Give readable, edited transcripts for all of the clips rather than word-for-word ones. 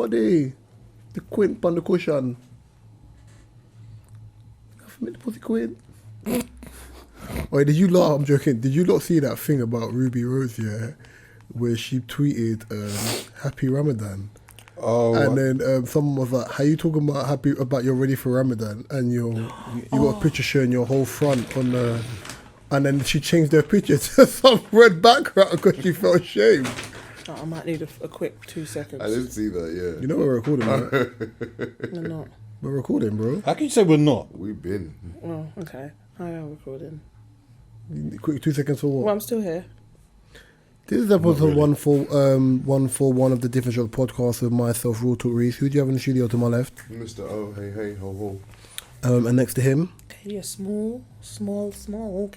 What are they? The quint on the cushion. The pussy quint. Wait, did you lot? I'm joking. Did you lot see that thing about Ruby Rose? Yeah, where she tweeted "Happy Ramadan." Oh, and then someone was like, "How you talking about you're ready for Ramadan?" And you got a picture showing your whole front on the, and then she changed her picture to some red background because she felt ashamed. Oh, I might need a quick 2 seconds. I didn't see that, yeah. You know we're recording, right? We're not. We're recording, bro. how can you say we're not? We've been. Oh, okay. I am recording. Quick 2 seconds for what? Well, I'm still here. This is episode 141 of the Different Shots podcast with myself, Raw Talk Reese. Who do you have in the studio to my left? Mr. Oh, hey, ho, ho. And next to him, Kenya small. Kenya small.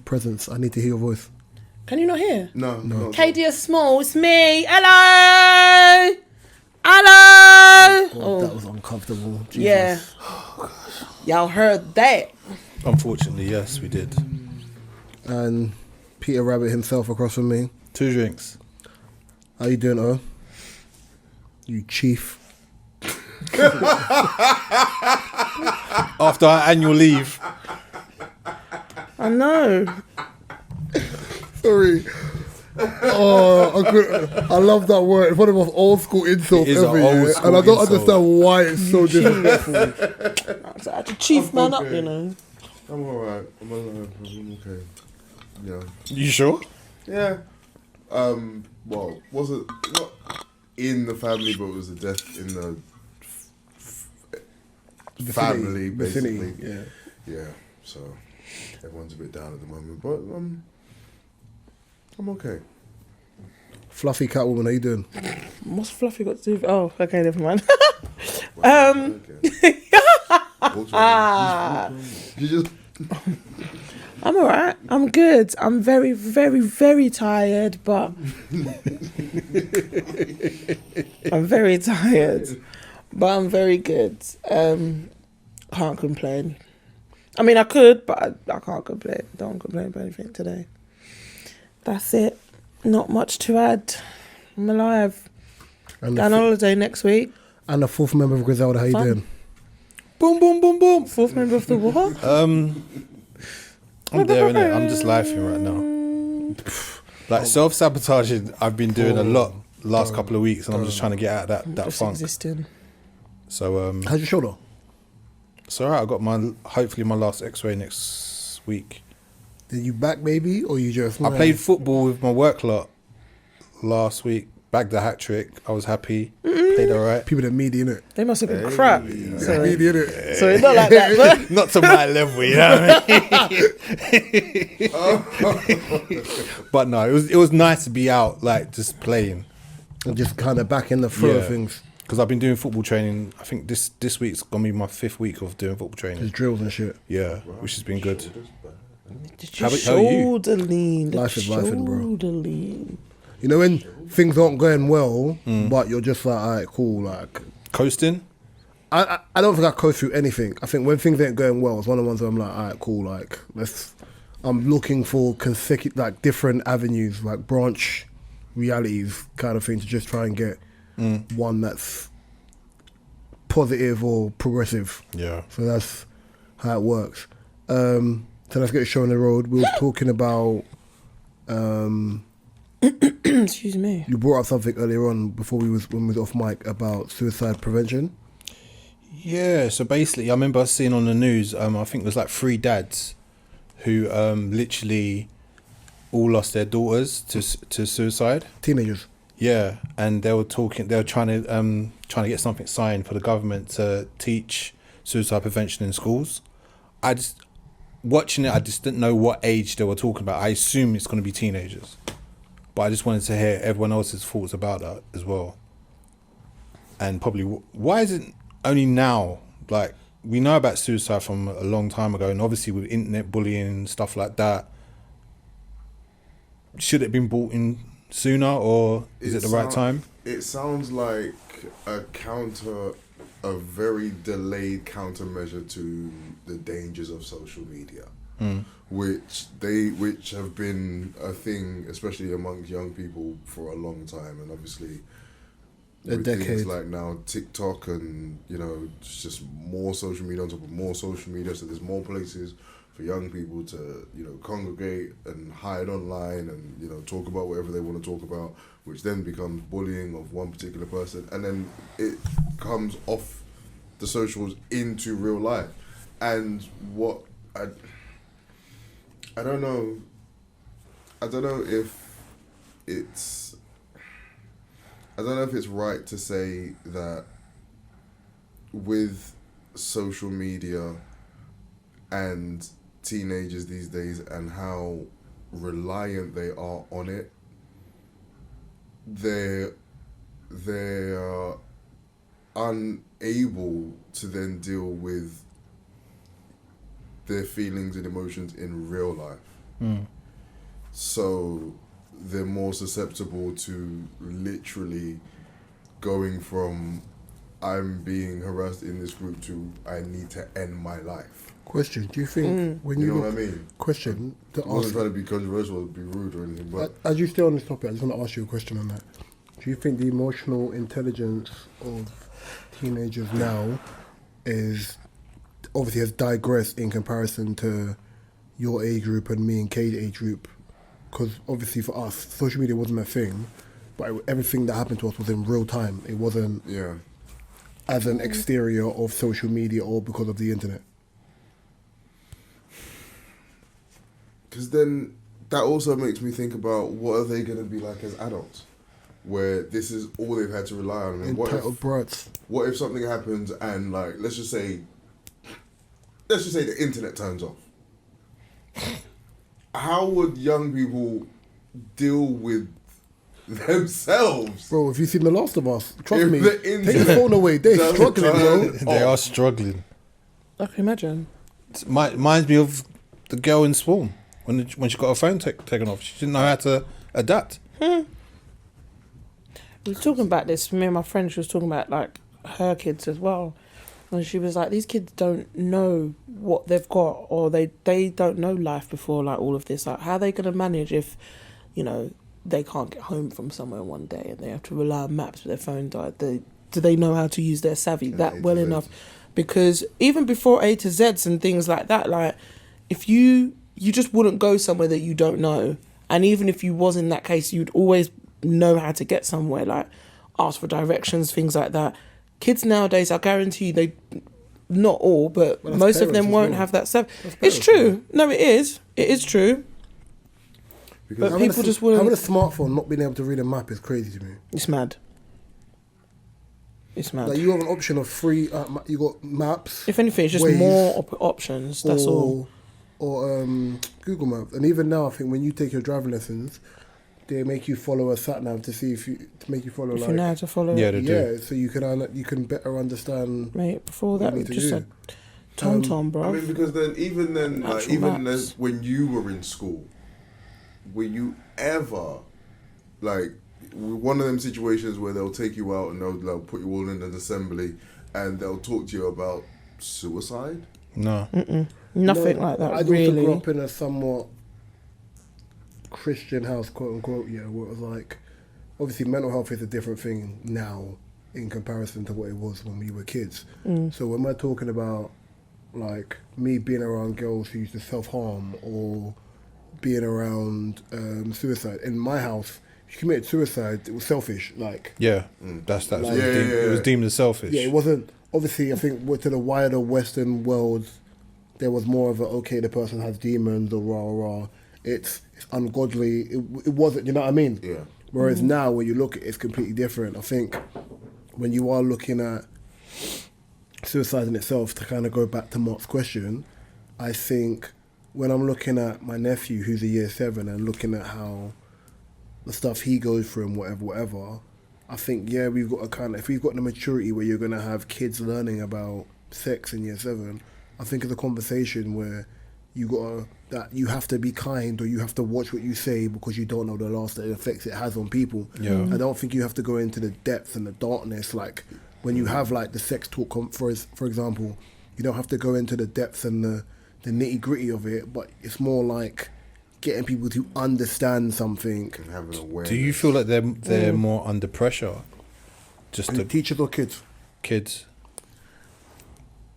Presence. I need to hear your voice. Can you not hear? No. KD small, it's me. Hello. Oh, that was uncomfortable. Jesus. Yeah. Y'all heard that. Unfortunately, yes, we did. And Peter Rabbit himself across from me. 2 drinks. How you doing, oh? You chief. After our annual leave. I know. Sorry. Oh, I love that word. It's one of the most old school insults ever, and I don't understand why it's so disrespectful. I had to chief man up, you know. I'm alright. I'm alive. I'm okay. Yeah. You sure? Yeah. Well, wasn't not in the family, but it was a death in the family, basically. Vicinity, Yeah. So everyone's a bit down at the moment, but I'm okay. Fluffy Catwoman, how you doing? What's Fluffy got to do with... Oh, okay, never mind. You just. I'm alright. I'm good. I'm very, very, very tired, but... I'm very tired, but I'm very good. Can't complain. I mean, I could, but I can't complain. Don't complain about anything today. That's it. Not much to add. I'm alive. And Going on holiday next week. And the fourth member of Griselda, how you Fun. doing? Boom, boom, boom, boom. Fourth member of the what? I'm there, innit? I'm just laughing right now. Like self-sabotaging, I've been doing a lot last couple of weeks, and I'm just trying to get out of that Just funk. existing. So How's your shoulder? it's alright. I got hopefully my last X-ray next week. Did you back maybe, or you just? I played football with my work lot last week. Bagged a hat trick. I was happy. Played alright. People that meaty, innit? They must have been crap. Meaty, Sorry. innit? Sorry, not like that, but... Not to my level, you know what I mean? But no, it was nice to be out, like just playing. And just kind of back in the flow of things. Because I've been doing football training. I think this week's gonna be my 5th week of doing football training. Just drills and shit. Yeah, which has been good. Just How your are you? shoulder lean. Life is life, bro. Shoulder lean. You know when things aren't going well, but you're just like, alright, cool, like. Coasting? I don't think I coast through anything. I think when things ain't going well, it's one of the ones where I'm like, alright, cool, like I'm looking for consecutive, like different avenues, like branch realities kind of thing to just try and get one that's positive or progressive. Yeah. So that's how it works. So let's get a show on the road. We were talking about. Excuse me. You brought up something earlier on when we was off mic about suicide prevention. Yeah, so basically, I remember seeing on the news, I think it was like 3 dads who literally all lost their daughters to suicide. Teenagers. Yeah, and they were trying to get something signed for the government to teach suicide prevention in schools. Watching it, I just didn't know what age they were talking about. I assume it's going to be teenagers. But I just wanted to hear everyone else's thoughts about that as well. And probably, why is it only now? Like, we know about suicide from a long time ago, and obviously with internet bullying and stuff like that, should it have been brought in sooner, or is it the right time? It sounds like a very delayed countermeasure to the dangers of social media. Which have been a thing, especially amongst young people, for a long time, and obviously A with decade. things like now TikTok and it's just more social media on top of more social media, so there's more places for young people to congregate and hide online and talk about whatever they want to talk about, which then becomes bullying of one particular person, and then it comes off the socials into real life. And what I don't know if it's right to say that with social media and teenagers these days and how reliant they are on it, they are unable to then deal with their feelings and emotions in real life. So they're more susceptible to literally going from I'm being harassed in this group to I need to end my life. Question: do you think when You you know look, what I mean? question to I wasn't ask, trying to be controversial or be rude or anything, but as you stay on this topic, I just want to ask you a question on that. Do you think the emotional intelligence of teenagers now is obviously has digressed in comparison to your age group and me and Kate's age group? Because obviously for us, social media wasn't a thing, but everything that happened to us was in real time. It wasn't as an exterior of social media or because of the internet. because then that also makes me think about what are they going to be like as adults, where this is all they've had to rely on. I mean, Entitled brats. what if something happens and like let's just say the internet turns off? How would young people deal with themselves? Bro, if you've seen The Last of Us, trust If me, the take internet your phone away. They're doesn't struggling, bro. turn They off. are struggling. I can imagine. It reminds me of the girl in Swarm when she got her phone taken off. She didn't know how to adapt. We were talking about this. Me and my friend, she was talking about like her kids as well. And she was like, these kids don't know what they've got, or they don't know life before like all of this. Like, how are they going to manage if, they can't get home from somewhere one day and they have to rely on maps, but their phone died? Do they know how to use their savvy that well enough? Because even before A to Zs and things like that, like if you just wouldn't go somewhere that you don't know, and even if you was in that case, you'd always know how to get somewhere, like ask for directions, things like that. Kids nowadays, I guarantee you, not all, but Well, most of them parents as won't well. have that stuff. That's It's parents, true. No, it is. It is true. Because But people just wouldn't. Having a smartphone, not being able to read a map is crazy to me. It's mad. It's mad. Like you have an option of free. You got maps. If anything, it's just Waze, more options. That's all. Or Google Maps, and even now, I think when you take your driving lessons, they make you follow a sat nav to make you follow If like you know how to follow Yeah, it. they do. yeah, so you can better understand. Mate, before what that, you we need to just do. said TomTom, bro. I mean, because then even then, like, Actual even maps. as when you were in school, were you ever like one of them situations where they'll take you out and they'll put you all in an assembly and they'll talk to you about suicide? No. Nothing No, like that, I also really. grew up in a somewhat Christian house, quote unquote, where it was like, obviously mental health is a different thing now in comparison to what it was when we were kids. So when we're talking about like me being around girls who used to self-harm or being around suicide, in my house, if you committed suicide, it was selfish. Like, Yeah. That's Like- it was deemed as selfish. yeah, it wasn't, obviously I think to the wider Western world, there was more of a, okay, the person has demons or rah. It's ungodly. It wasn't, you know what I mean? Yeah. Whereas now, when you look at it, it's completely different. I think when you are looking at suicide in itself, to kind of go back to Mark's question, I think when I'm looking at my nephew who's a year 7 and looking at how the stuff he goes through and whatever, I think, yeah, we've got a kind of, if we've got the maturity where you're going to have kids learning about sex in year 7, I think it's a conversation where that you have to be kind or you have to watch what you say because you don't know the lasting effects it has on people. Yeah. I don't think you have to go into the depth and the darkness. Like when you have like the sex talk, for example, you don't have to go into the depths and the nitty gritty of it, but it's more like getting people to understand something. And having awareness. Do you feel like they're more under pressure Just And to teachers or kids? kids.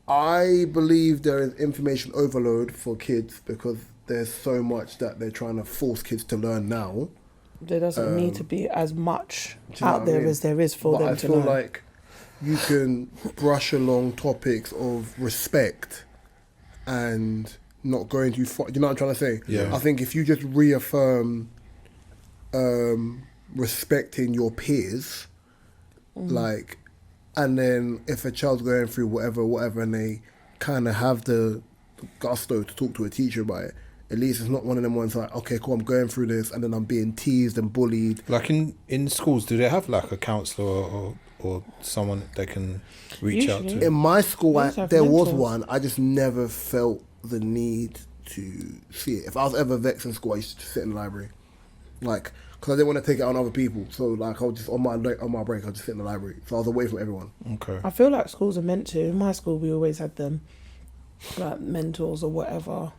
I believe there is information overload for kids because there's so much that they're trying to force kids to learn now. There doesn't need to be as much Do you know out what I there mean? as there is for But them I to feel learn. like you can brush along topics of respect and not going too far. You know what I'm trying to say? Yeah. I think if you just reaffirm respecting your peers, like, and then if a child's going through whatever, and they kind of have the gusto to talk to a teacher about it, at least it's not one of them ones like, okay, cool, I'm going through this, and then I'm being teased and bullied. Like in schools, do they have like a counsellor or someone they can reach out Usually. to? In my school, We used to have there was mentors. one. I just never felt the need to see it. If I was ever vexed in school, I used to sit in the library, like, because I didn't want to take it on other people. So like, I was just on my break, I just sit in the library. So I was away from everyone. Okay. I feel like schools are meant to. In my school, we always had them, like mentors or whatever.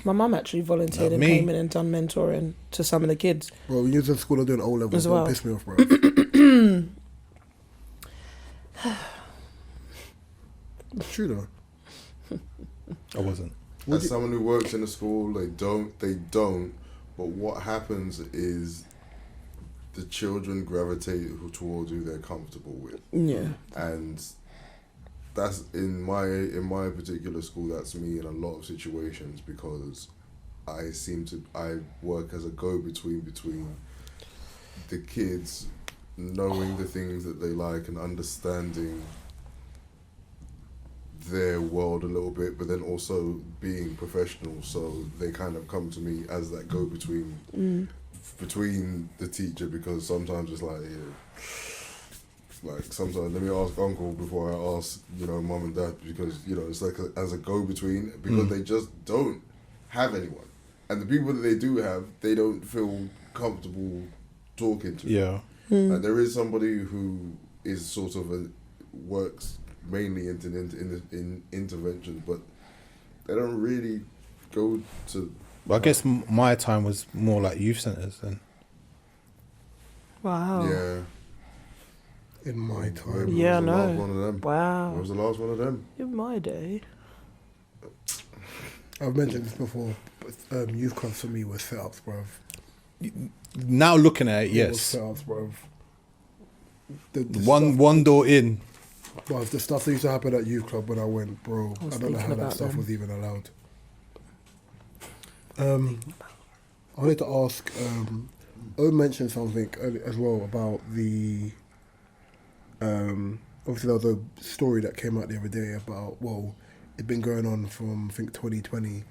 My mum actually volunteered Not and me. came in and done mentoring to some of the kids. Bro, when you was in school, I was doing O levels. As Don't well. piss me off, bro. It's true though. I wasn't. As someone who works in a school, they don't. But what happens is the children gravitate towards who they're comfortable with, Yeah. and that's in my particular school. That's me in a lot of situations because I work as a go-between between the kids knowing the things that they like and understanding their world a little bit, but then also being professional, so they kind of come to me as that go-between between the teacher, because sometimes it's like, like sometimes let me ask uncle before I ask, mum and dad, because it's like as a go-between, because they just don't have anyone, and the people that they do have, they don't feel comfortable talking to. Yeah. Like, there is somebody who is sort of works mainly in interventions, but they don't really go to. But I guess my time was more like youth centres then. Wow. Yeah. In my When time. was Yeah, the no. last one of them? Wow. When was the last one of them? In my day. I've mentioned this before, but youth clubs for me were setups, bruv. Now looking at it, It was yes. setups, bruv. The One door in. Bruv, the stuff that used to happen at youth club when I went, bro, I was I don't know how thinking that about stuff them. was even allowed. I wanted to ask, O mentioned something earlier as well about the, obviously there was a story that came out the other day about, it'd been going on from, I think, 2020,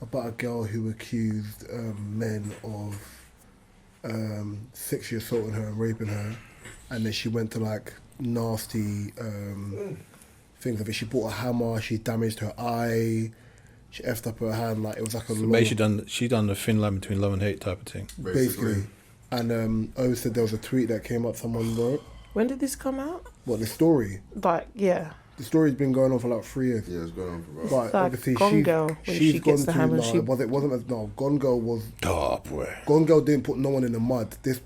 about a girl who accused men of sexually assaulting her and raping her, and then she went to like nasty things of it. She bought a hammer, she damaged her eye, she effed up her hand, like it was like a So long, basically she done the thin line between love and hate type of thing. basically. And O said there was a tweet that came up, someone wrote, When did this come out? what, the story? Like, yeah. The story's been going on for like 3 years. Yeah, it's going on for about. But Like obviously Gone Girl, when she gets the hammer, she- it wasn't as, no, Gone Girl was, Oh boy. Gone Girl didn't put no one in the mud. This,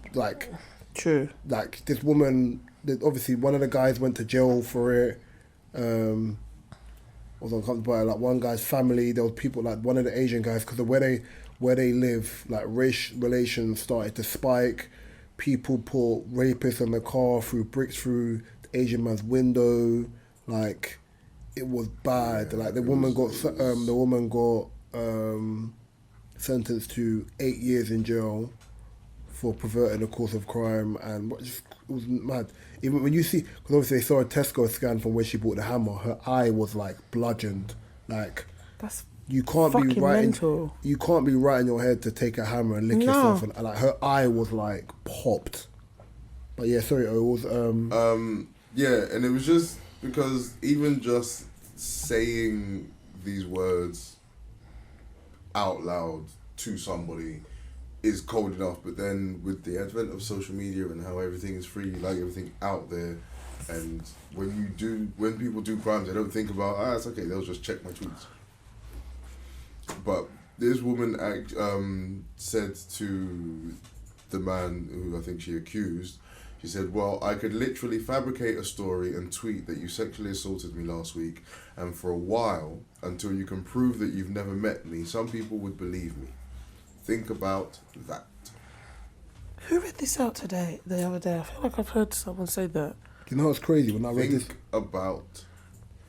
True. like this woman, obviously one of the guys went to jail for it. Was uncomfortable by it. Like one guy's family, there was people like one of the Asian guys, because of where they live, like race relations started to spike. People put rapists in the car, threw bricks through the Asian man's window. Like it was bad. Like the woman got sentenced to 8 years in jail for perverting the course of crime, and it was mad. Even when you see, because obviously they saw a Tesco scan from where she bought the hammer, her eye was like bludgeoned. Like That's you can't be fucking right. mental. You can't be right in your head to take a hammer and lick No. yourself, and like her eye was like popped. But yeah, sorry, it was Yeah, and it was just because even just saying these words out loud to somebody is cold enough, but then with the advent of social media and how everything is free, like everything out there, and when people do crimes, they don't think about, it's okay, they'll just check my tweets. But this woman said to the man who I think she accused, She said, well, I could literally fabricate a story and tweet that you sexually assaulted me last week, and for a while, until you can prove that you've never met me, some people would believe me. Think about that. Who read this out the other day? I feel like I've heard someone say that. You know what's crazy? When I read this, Think about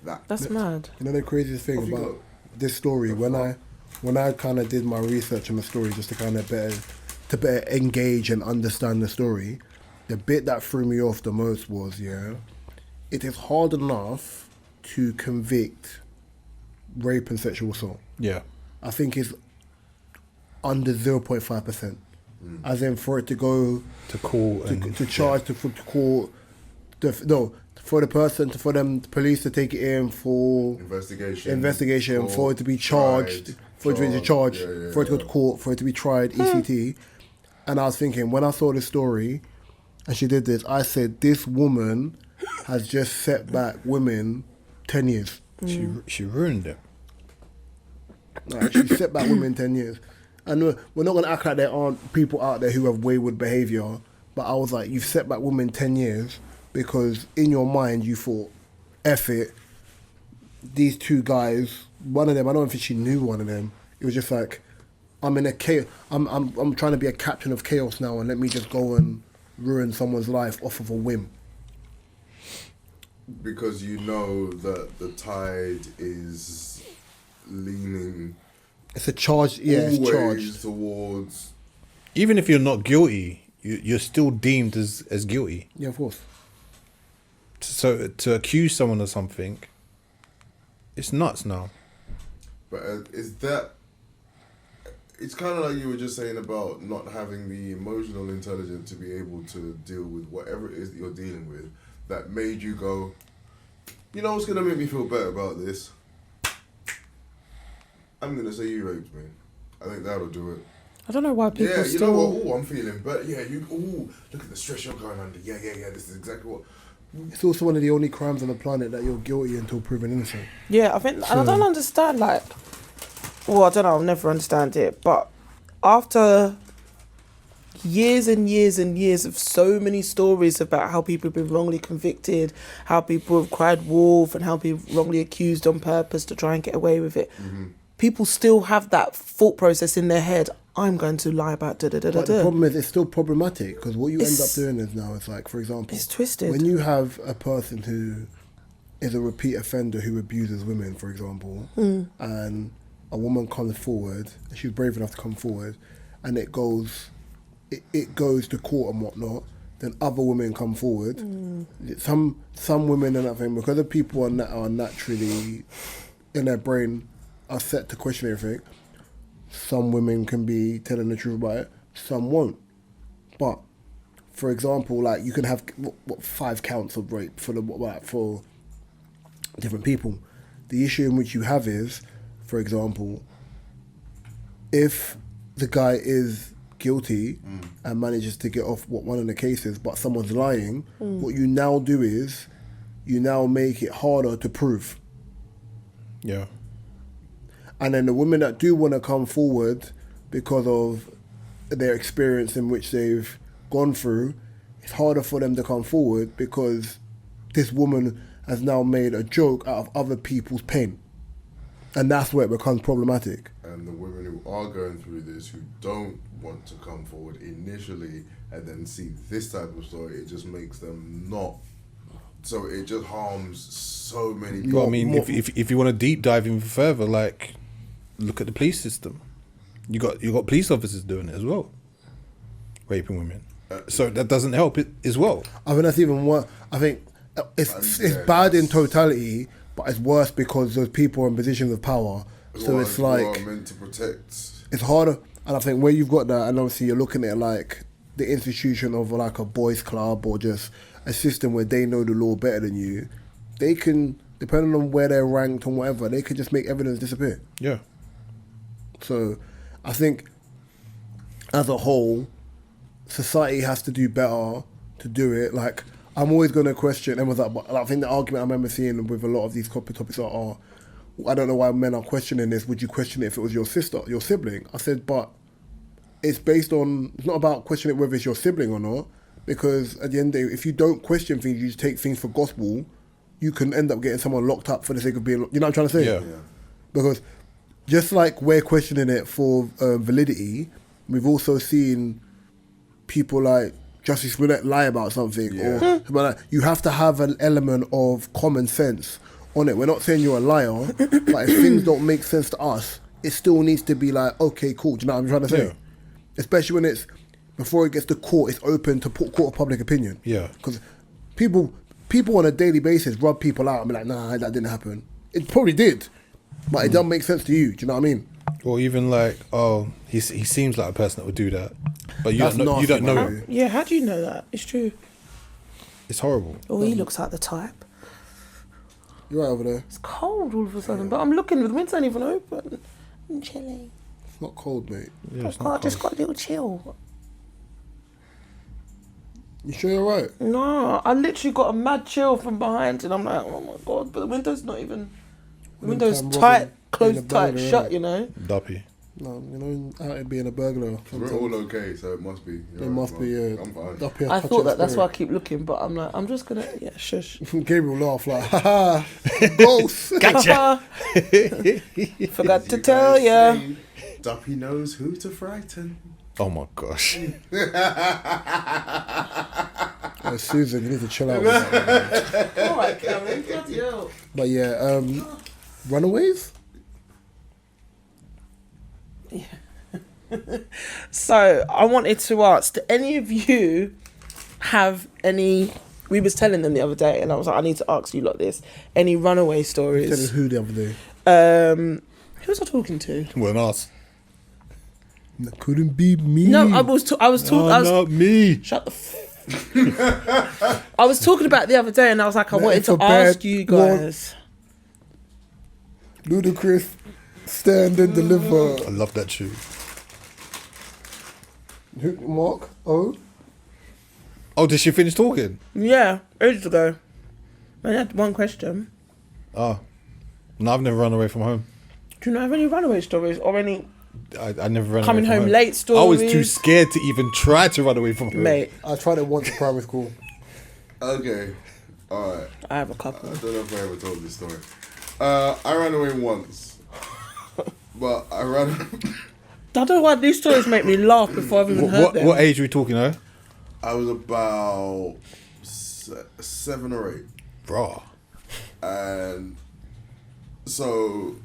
that. That's mad. you know the craziest thing Off you about go. this story, when I kind of did my research on the story just to kind of better engage and understand the story, the bit that threw me off the most was, it is hard enough to convict rape and sexual assault. Yeah. I think it's under 0.5%. As in, for it to go To call and to charge to court, for the police to take it in for investigation, for it to be charged, for it to be charged, for it to go to court, for it to be tried, ECT. And I was thinking, when I saw this story, and she did this, I said, this woman has just set back women 10 years. She ruined it. Like, she set back women 10 years. And we're not going to act like there aren't people out there who have wayward behaviour, but I was like, you've set back women 10 years because in your mind you thought, F it, these two guys, one of them, I don't know if she knew one of them, it was just like, I'm in a chaos, I'm trying to be a captain of chaos now, and let me just go and ruin someone's life off of a whim. Because you know that the tide is leaning It's a charge, it's always charged. towards. Even if you're not guilty, you're still deemed as guilty. Yeah, of course. So to accuse someone of something, it's nuts now. But is that? It's kind of like you were just saying about not having the emotional intelligence to be able to deal with whatever it is that you're dealing with. That made you go, you know what's gonna make me feel better about this? I'm gonna say you raped me. I think that'll do it. I don't know why people Yeah, you still... know what? Oh, I'm feeling better. Yeah, look at the stress you're going under. Yeah. This is exactly what. It's also one of the only crimes on the planet that you're guilty until proven innocent. Yeah, I think, and I don't understand, like, well, I don't know, I'll never understand it, but after years and years and years of so many stories about how people have been wrongly convicted, how people have cried wolf, and how people wrongly accused on purpose to try and get away with it, people still have that thought process in their head, I'm going to lie about da-da-da-da-da. But the problem is, it's still problematic because what you end up doing is now, it's like, for example, It's twisted. when you have a person who is a repeat offender who abuses women, for example, and a woman comes forward, and she's brave enough to come forward, and it goes to court and whatnot, then other women come forward. Some women and that thing, because the people are naturally in their brain are set to question everything. Some women can be telling the truth about it, some won't. But for example, like, you can have 5 counts of rape for different people. The issue in which you have is, for example, if the guy is guilty and manages to get off one of the cases, but someone's lying, what you now do is you now make it harder to prove. Yeah. And then the women that do want to come forward because of their experience in which they've gone through, it's harder for them to come forward because this woman has now made a joke out of other people's pain. And that's where it becomes problematic. And the women who are going through this, who don't want to come forward initially and then see this type of story, it just makes them not. So it just harms so many people. Well, I mean, if you want to deep dive even further, like, look at the police system. You got police officers doing it as well, raping women. So that doesn't help it as well. I think that's even worse. I think it's bad in totality, but it's worse because those people are in positions of power. So it's like, who are meant to protect. It's harder. And I think where you've got that, and obviously you're looking at like the institution of like a boys club or just a system where they know the law better than you, they can, depending on where they're ranked and whatever, they can just make evidence disappear. Yeah. So I think as a whole, society has to do better to do it. Like, I'm always going to question, and was like, but I think the argument I remember seeing with a lot of these topics are, I don't know why men are questioning this. Would you question it if it was your sister, your sibling? I said, but it's based on, it's not about questioning whether it's your sibling or not, because at the end of the day, if you don't question things, you just take things for gospel, you can end up getting someone locked up for the sake of being, you know what I'm trying to say? Yeah. Because just like we're questioning it for validity, we've also seen people like Justice Smollett lie about something, or something like that. You have to have an element of common sense on it. We're not saying you're a liar, but if things don't make sense to us, it still needs to be like, okay, cool. Do you know what I'm trying to say? Yeah. Especially when it's, before it gets to court, it's open to court of public opinion. Yeah. Because people on a daily basis rub people out and be like, nah, that didn't happen. It probably did, but it doesn't make sense to you. Do you know what I mean? Or even like, oh, he seems like a person that would do that, but you That's don't know. You nasty, don't know man. him. Yeah, how do you know that? It's true. It's horrible. Oh, he looks like the type. You're right over there. It's cold all of a sudden, but I'm looking, the windows ain't even open. I'm chilly. It's not cold, mate. Yeah, it's I not just cold. got a little chill. You sure you're right? No, I literally got a mad chill from behind, and I'm like, oh my god, but the window's not even. The window's Meantime, tight, Robin closed being a tight, burglar, shut, innit? you know? Duppy. No, you know, out here being a burglar. We're all okay, so it must be. It must be, yeah. I'm fine. Up here I touching thought the that's why I spirit. keep looking, but I'm like, I'm just gonna, yeah, shush. Gabriel laughed like, ha ghost. Gotcha. Forgot to tell ya. Say, Duppy knows who to frighten. Oh my gosh. Susan, you need to chill out with that. Man. Alright, Cameron, bloody hell. But yeah, Runaways? So, I wanted to ask, do any of you have any, we was telling them the other day, and I was like, I need to ask you lot this, any runaway Tell us stories? who the other day. Who was I talking to? Well, us. That couldn't be me. No, I was Not me. shut the I was talking about it the other day, and I was like, I Let wanted it to for bad ask you guys. Ludacris, stand and deliver. I love that tune. Who, Mark? Oh? Oh, did she finish talking? Yeah, ages ago. I had one question. Oh, no, I've never run away from home. Do you not have any runaway stories or any I never ran coming away from home late stories? I was too scared to even try to run away from home. Mate, I tried it once in primary school. Okay, alright. I have a couple. I don't know if I ever told this story. I ran away once. But I ran. I don't know why these stories make me laugh before I've even heard them. What age are we talking, though? I was about 7 or 8. Bro. And so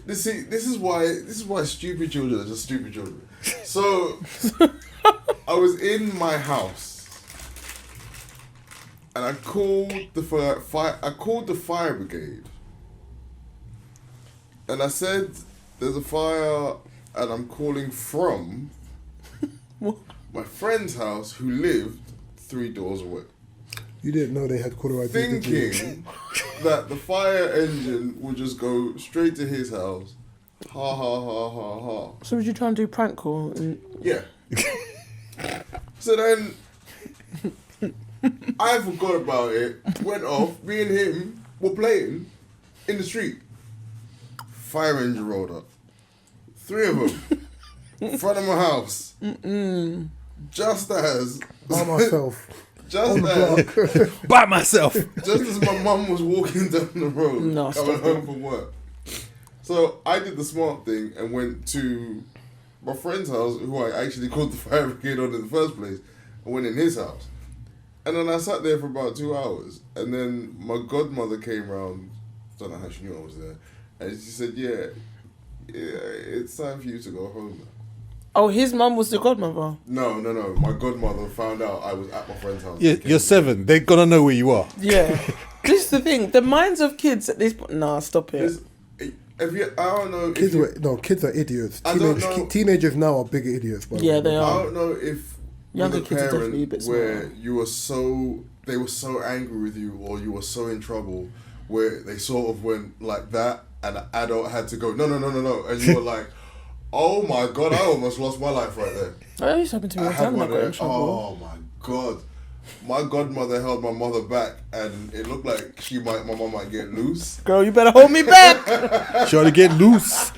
this is why stupid children are just stupid children. So I was in my house and I called the fire brigade. And I said, there's a fire and I'm calling from my friend's house who lived 3 doors away. You didn't know they had caller ID, did you? Thinking that the fire engine would just go straight to his house. Ha ha ha ha ha. So was you trying to do prank call? And Yeah. So then I forgot about it, went off, me and him were playing in the street. Fire engine rolled up. 3 of them. In front of my house. Just as By myself. just as By myself. just as my mum was walking down the road, No, coming stop home it. from work. So I did the smart thing and went to my friend's house, who I actually called the fire brigade on in the first place, and went in his house. And then I sat there for about 2 hours, and then my godmother came round. Don't know how she knew I was there, and she said, "Yeah, it's time for you to go home." oh, his mum was the godmother. No. My godmother found out I was at my friend's house. You're 7. They're gonna know where you are. Yeah. This is the thing. The minds of kids at this point. Nah, stop it. There's- If you, I don't know. Kids are idiots. I don't know. Teenagers now are bigger idiots. By the Yeah, way. they I are. don't know if Younger with a kids are definitely a parent bit where smarter. you were they were so angry with you, or you were so in trouble, where they sort of went like that, and an adult had to go no, and you were like, oh my god, I almost lost my life right there. That used to happen to me all I the had time when I one got in there. trouble. Oh my god. My godmother held my mother back, and it looked like my mum might get loose. Girl, you better hold me back. Trying to get loose.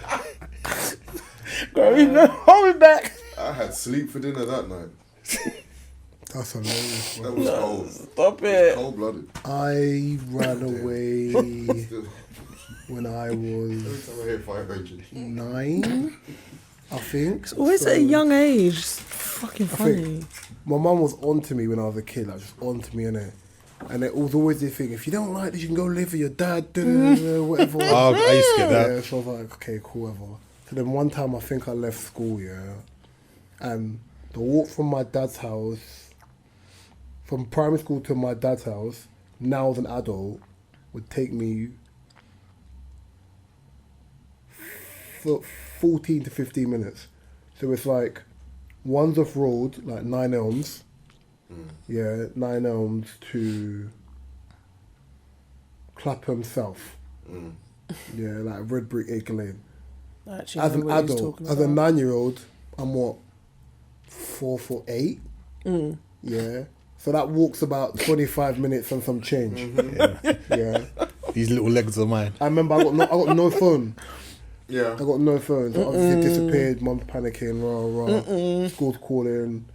Girl, you better hold me back. I had sleep for dinner that night. That's hilarious, That bro. was cold. Stop it. Cold blooded. I ran away when I Every was time I hear fire engine. 9, I think. It's always at a young age. It's fucking funny. think- My mum was on to me when I was a kid, like just on to me, innit? And it was always this thing, if you don't like this, you can go live with your dad, whatever. Oh, I used to get that. Yeah, so I was like, okay, cool, whatever. So then one time I think I left school, yeah, and the walk from my dad's house, from primary school to my dad's house, now as an adult, would take me 14 to 15 minutes. So it's like Wandsworth Road, like 9 Elms. Yeah, 9 Elms to Clapham South. Yeah, like Red Brick Acre Lane. Actually, As I an know what he's adult, talking as a about. 9-year-old, I'm what, 4'8". Yeah, so that walk's about 25 minutes and some change. Yeah, These little legs of mine. I remember I got no phone. Yeah. I got no phone. So obviously it disappeared. Mum's panicking. Rah. School's calling.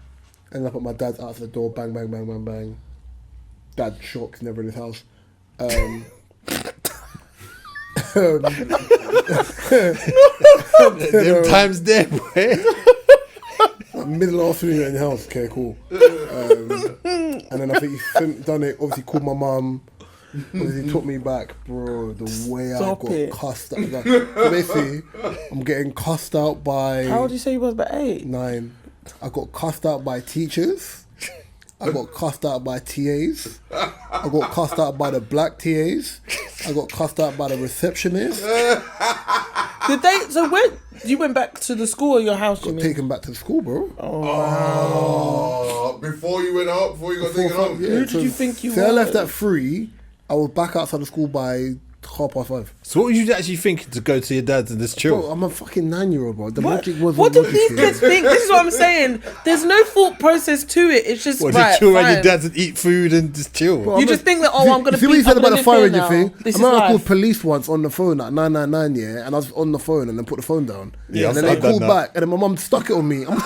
Ended up at my dad's outside the door. Bang, bang, bang, bang, bang. Dad shocked. Never in his house. Them times there, boy. Middle of the afternoon in the house. Okay, cool. And then I think he's done it. Obviously called my mum. Obviously took me back, bro. The way Stop I got it. cussed out. Like, so basically, I'm getting cussed out by How old did you say you was? About 8? 9. I got cussed out by teachers. I got cussed out by TAs. I got cussed out by the black TAs. I got cussed out by the receptionist. Did they? So when you went back to the school or your house? You Got mean? taken back to school, bro. Oh, before you went out, before you got taken out. Yeah, Who did you think you so I left were? at 3. I was back outside the school by 5:30. So what were you actually thinking to go to your dad's and just chill? Bro, I'm a fucking 9-year-old, bro. The What, logic wasn't what do logic these here. kids think? This is what I'm saying. There's no thought process to it. It's just What, right. just chill around your fine. dad's and eat food and just chill? Bro, You just think that, oh, I'm gonna see be. what you said I'm about gonna the live fire here engine now. thing? This I is remember I called life. police once on the phone at 999, yeah, and I was on the phone and then put the phone down. Yeah, and then I've they done called that. back and then my mum stuck it on me. I'm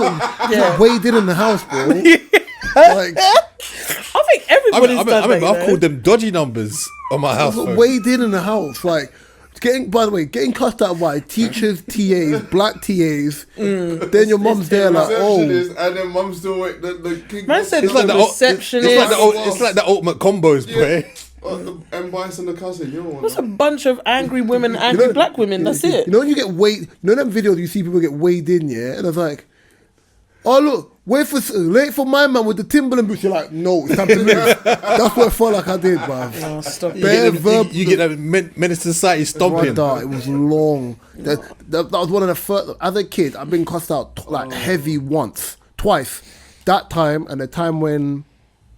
Yeah. weighed in the house, bro. Like, I think everybody's done I remember that. I've called them dodgy numbers on my house I got phone. weighed in the house. Like, getting cussed out by teachers, TAs, black TAs. Then your mum's there like, oh. Receptionist, and then mum still wait. The king. Man said It's like the the receptionist. it's like the ultimate combos, boy. And Bison the cousin, you know What's a what? bunch of angry women, angry black women? That's it. You know when you get weighed, you know them videos you see people get weighed in, yeah? And it's like, oh look, wait for my man with the Timberland boots. You're like, no, it's time to move. That's what I felt like I did, bruv. Oh, stop You it. Bare get, verb- you get that menace to society stomping. Brother, it was long. That was one of the first. As a kid, I've been cussed out like heavy twice. That time and the time when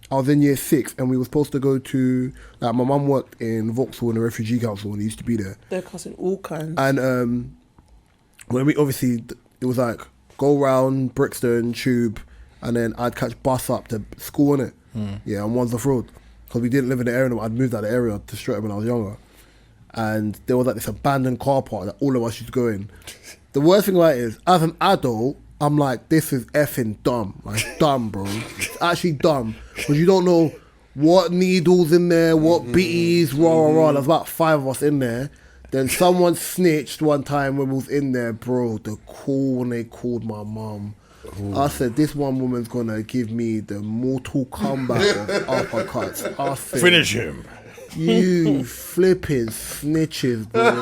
I was in year 6 and we were supposed to go to. Like my mum worked in Vauxhall in the refugee council and he used to be there. They're cussing all kinds. And when we obviously it was like go round Brixton Tube, and then I'd catch bus up to school innit. Yeah, on Wandsworth Road because we didn't live in the area. No more. I'd moved out of the area to Streatham when I was younger, and there was like this abandoned car park that all of us used to go in. The worst thing about it is, as an adult, I'm like, this is effing dumb, like dumb, bro. It's actually dumb because you don't know what needles in there, what BEs, rah. There's about 5 of us in there. Then someone snitched one time when we was in there, bro. The call when they called my mum. I said, this one woman's gonna give me the mortal comeback of uppercuts. I said, Finish him. you flipping snitches, bro.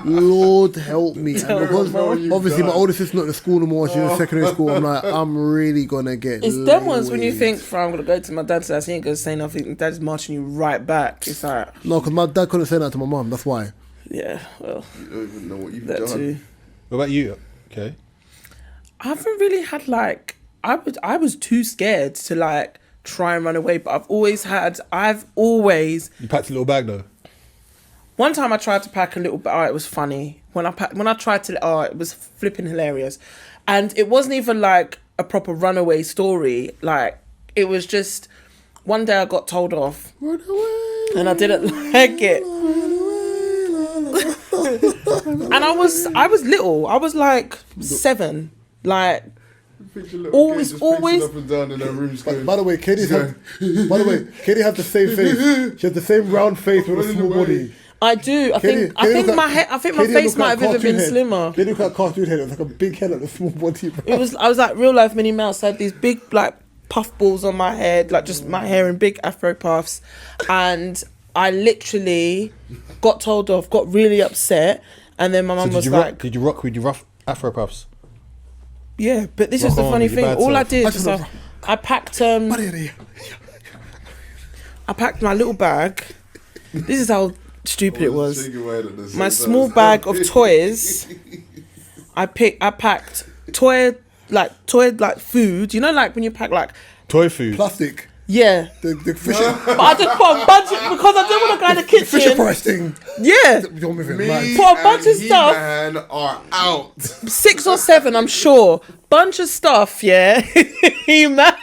Lord help me. And because obviously my older sister's not in school no more, she's in secondary school, I'm like, I'm really gonna get It's them ones when you laid. think, I'm going to go to my dad's house, he ain't going to say nothing. Dad's marching you right back. It's like, No, because my dad couldn't say that to my mum, that's why. yeah, well, You don't even know what you've that done. too. What about you? Okay. I haven't really had like, I was too scared to like try and run away, but I've always, You packed a little bag though. one time I tried to pack a little bit, it was funny. When I tried to, it was flipping hilarious. And it wasn't even like a proper runaway story. Like, it was just, one day I got told off Run away, and I didn't like it. And I was little. I was like 7. Like, Picture little Always- kid just always- pacing up and down in her room. By the way, Katie has the same face. She has the same round face with a Running small away. body. I do. I think my head. I think my Katie face look might like have even been cartoon head. slimmer. Katie look like cartoon head. It was like a big head and a small body. Bro. It was. I was like real life Minnie Mouse. I had these big like puff balls on my head, like just my hair in big afro puffs, and I literally got told off, got really upset, and then my mum was like, did you rock with your rough Afro puffs? "Yeah," but this is the Rock on funny with your thing. bad All I self. did I is just I packed I packed my little bag. This is how stupid it was. My small bag of toys. I packed toy food. You know, like when you pack like Toy food. Plastic. yeah. The Fisher. But I just put a bunch because I didn't want to go in the Fisher kitchen. Price thing. Yeah, You're moving Me mad. Put a bunch of and stuff. He-Man are out. 6 or 7, I'm sure. Bunch of stuff. Yeah, He-Man.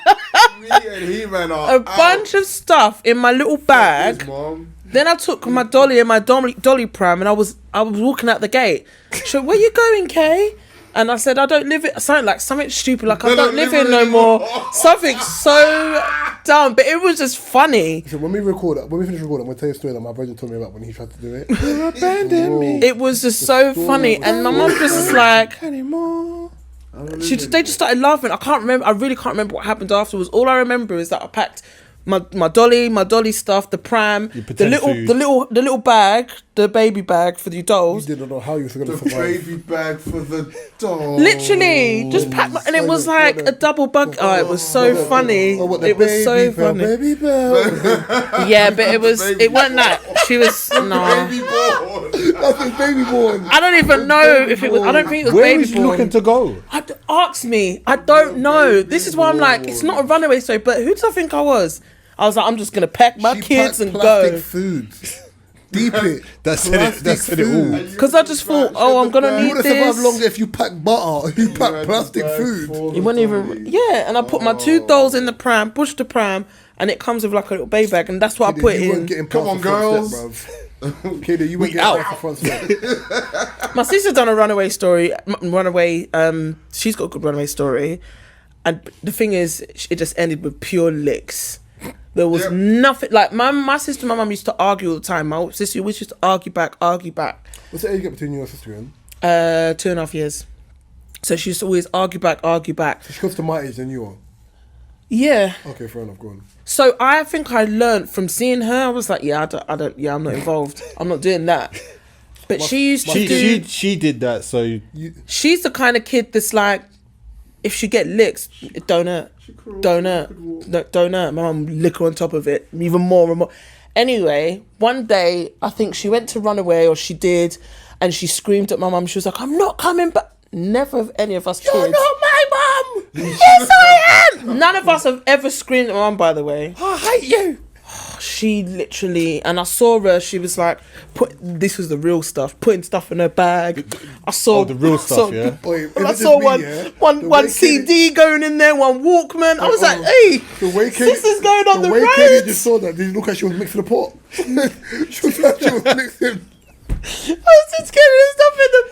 Me and He-Man are A bunch of stuff in my little bag. Mom. Then I took my dolly and my dolly pram, and I was walking out the gate. She went, "Where you going, Kay?" And I said, "I don't live it." Something stupid, like I don't live here no more. Something so dumb, but it was just funny. So when we finish recording, I'm gonna tell you a story that my brother told me about when he tried to do it. You abandoned me. It was just so funny, and my mum just was like, Anymore. they just started laughing. I really can't remember what happened afterwards. All I remember is that I packed my dolly stuff, the pram, the pretend food. little bag, the baby bag for the You dolls. didn't know how you were gonna The survive. baby bag for the doll. Literally, just packed and it was like a double bug. Oh, it was so funny. Oh, what, the It was baby so bell, funny. Baby bell. Yeah, but it wasn't that. She was no. Baby born. That's his baby born. I don't even know if it was. I don't think it was Where baby was you born. looking to go? Ask me. I don't know. This is why I'm like, it's not a runaway story. But who did I think I was? I was like, I'm just gonna pack my She kids packed and plastic go. food. Deep it. That said it all. Because I just thought, oh, I'm gonna You need would have survived this. longer if you packed butter. You packed plastic food. It wasn't even. Yeah, and I put my 2 dolls in the pram, pushed the pram, and it comes with like a little baby bag, and that's what I put You weren't in. getting Come past on, the front girls. step, bruv. Katie, you weren't getting past the front step. My sister done a runaway story. She's got a good runaway story, and the thing is, it just ended with pure licks. There was nothing like my sister and my mum used to argue all the time. My sister always used to argue back. What's the age gap between you and your sister again? 2.5 years. So she used to always argue back. She's close to my age than you are. Yeah. Okay, fair enough, go on. So I think I learned from seeing her. I was like, yeah, I don't. Yeah, I'm not involved. I'm not doing that. But she used to do. She did that, so She's the kind of kid that's like, if she get licks, it don't hurt. Don't hurt. No, don't hurt. My mum lick her on top of it, even more and more. Anyway, one day, I think she went to run away, or she did, and she screamed at my mum. She was like, "I'm not coming back." Never have any of us kids. You're not my mum! Yes, I am! None of us have ever screamed at my mum, by the way. I hate you! She literally, and I saw her, she was like, this was the real stuff, putting stuff in her bag. I saw the real stuff, yeah? Wait, I is it saw just me, yeah? one The way CD going in there, one Walkman. I was like, hey, The way Katie, this is going on the way road. Katie just saw that, did you look like she was mixing a pot? she was mixing. I was just getting stuff in the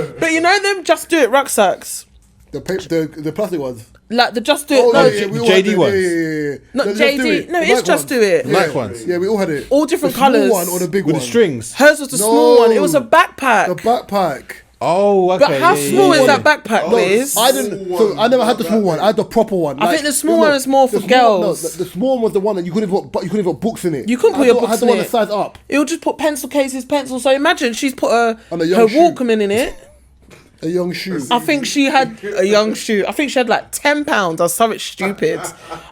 bag. But you know them Just Do It rucksacks? The plastic ones. Like the Just Do It. Oh, no, yeah, we all had JD it. ones. Yeah. not The Just Do JD. It. No, The it's light Just ones. Do It. Yeah. Black ones. Yeah, we all had it. All different the small colours. one or the big with one? the strings. Hers was the small one. It was a backpack. The backpack. Oh, okay. But how small is that backpack, No, Liz? I didn't. So I never had the small one. I had the proper one. I think the small one is more for girls. No, the small one was the one that you couldn't put books in it. You couldn't put I your thought I books had the in one it. that size up. It'll just put pencil cases, pencils. So imagine she's put her And a young her shoe. Walkman in it. A young shoe. I think she had a young shoe. I think she had like £10 or something stupid.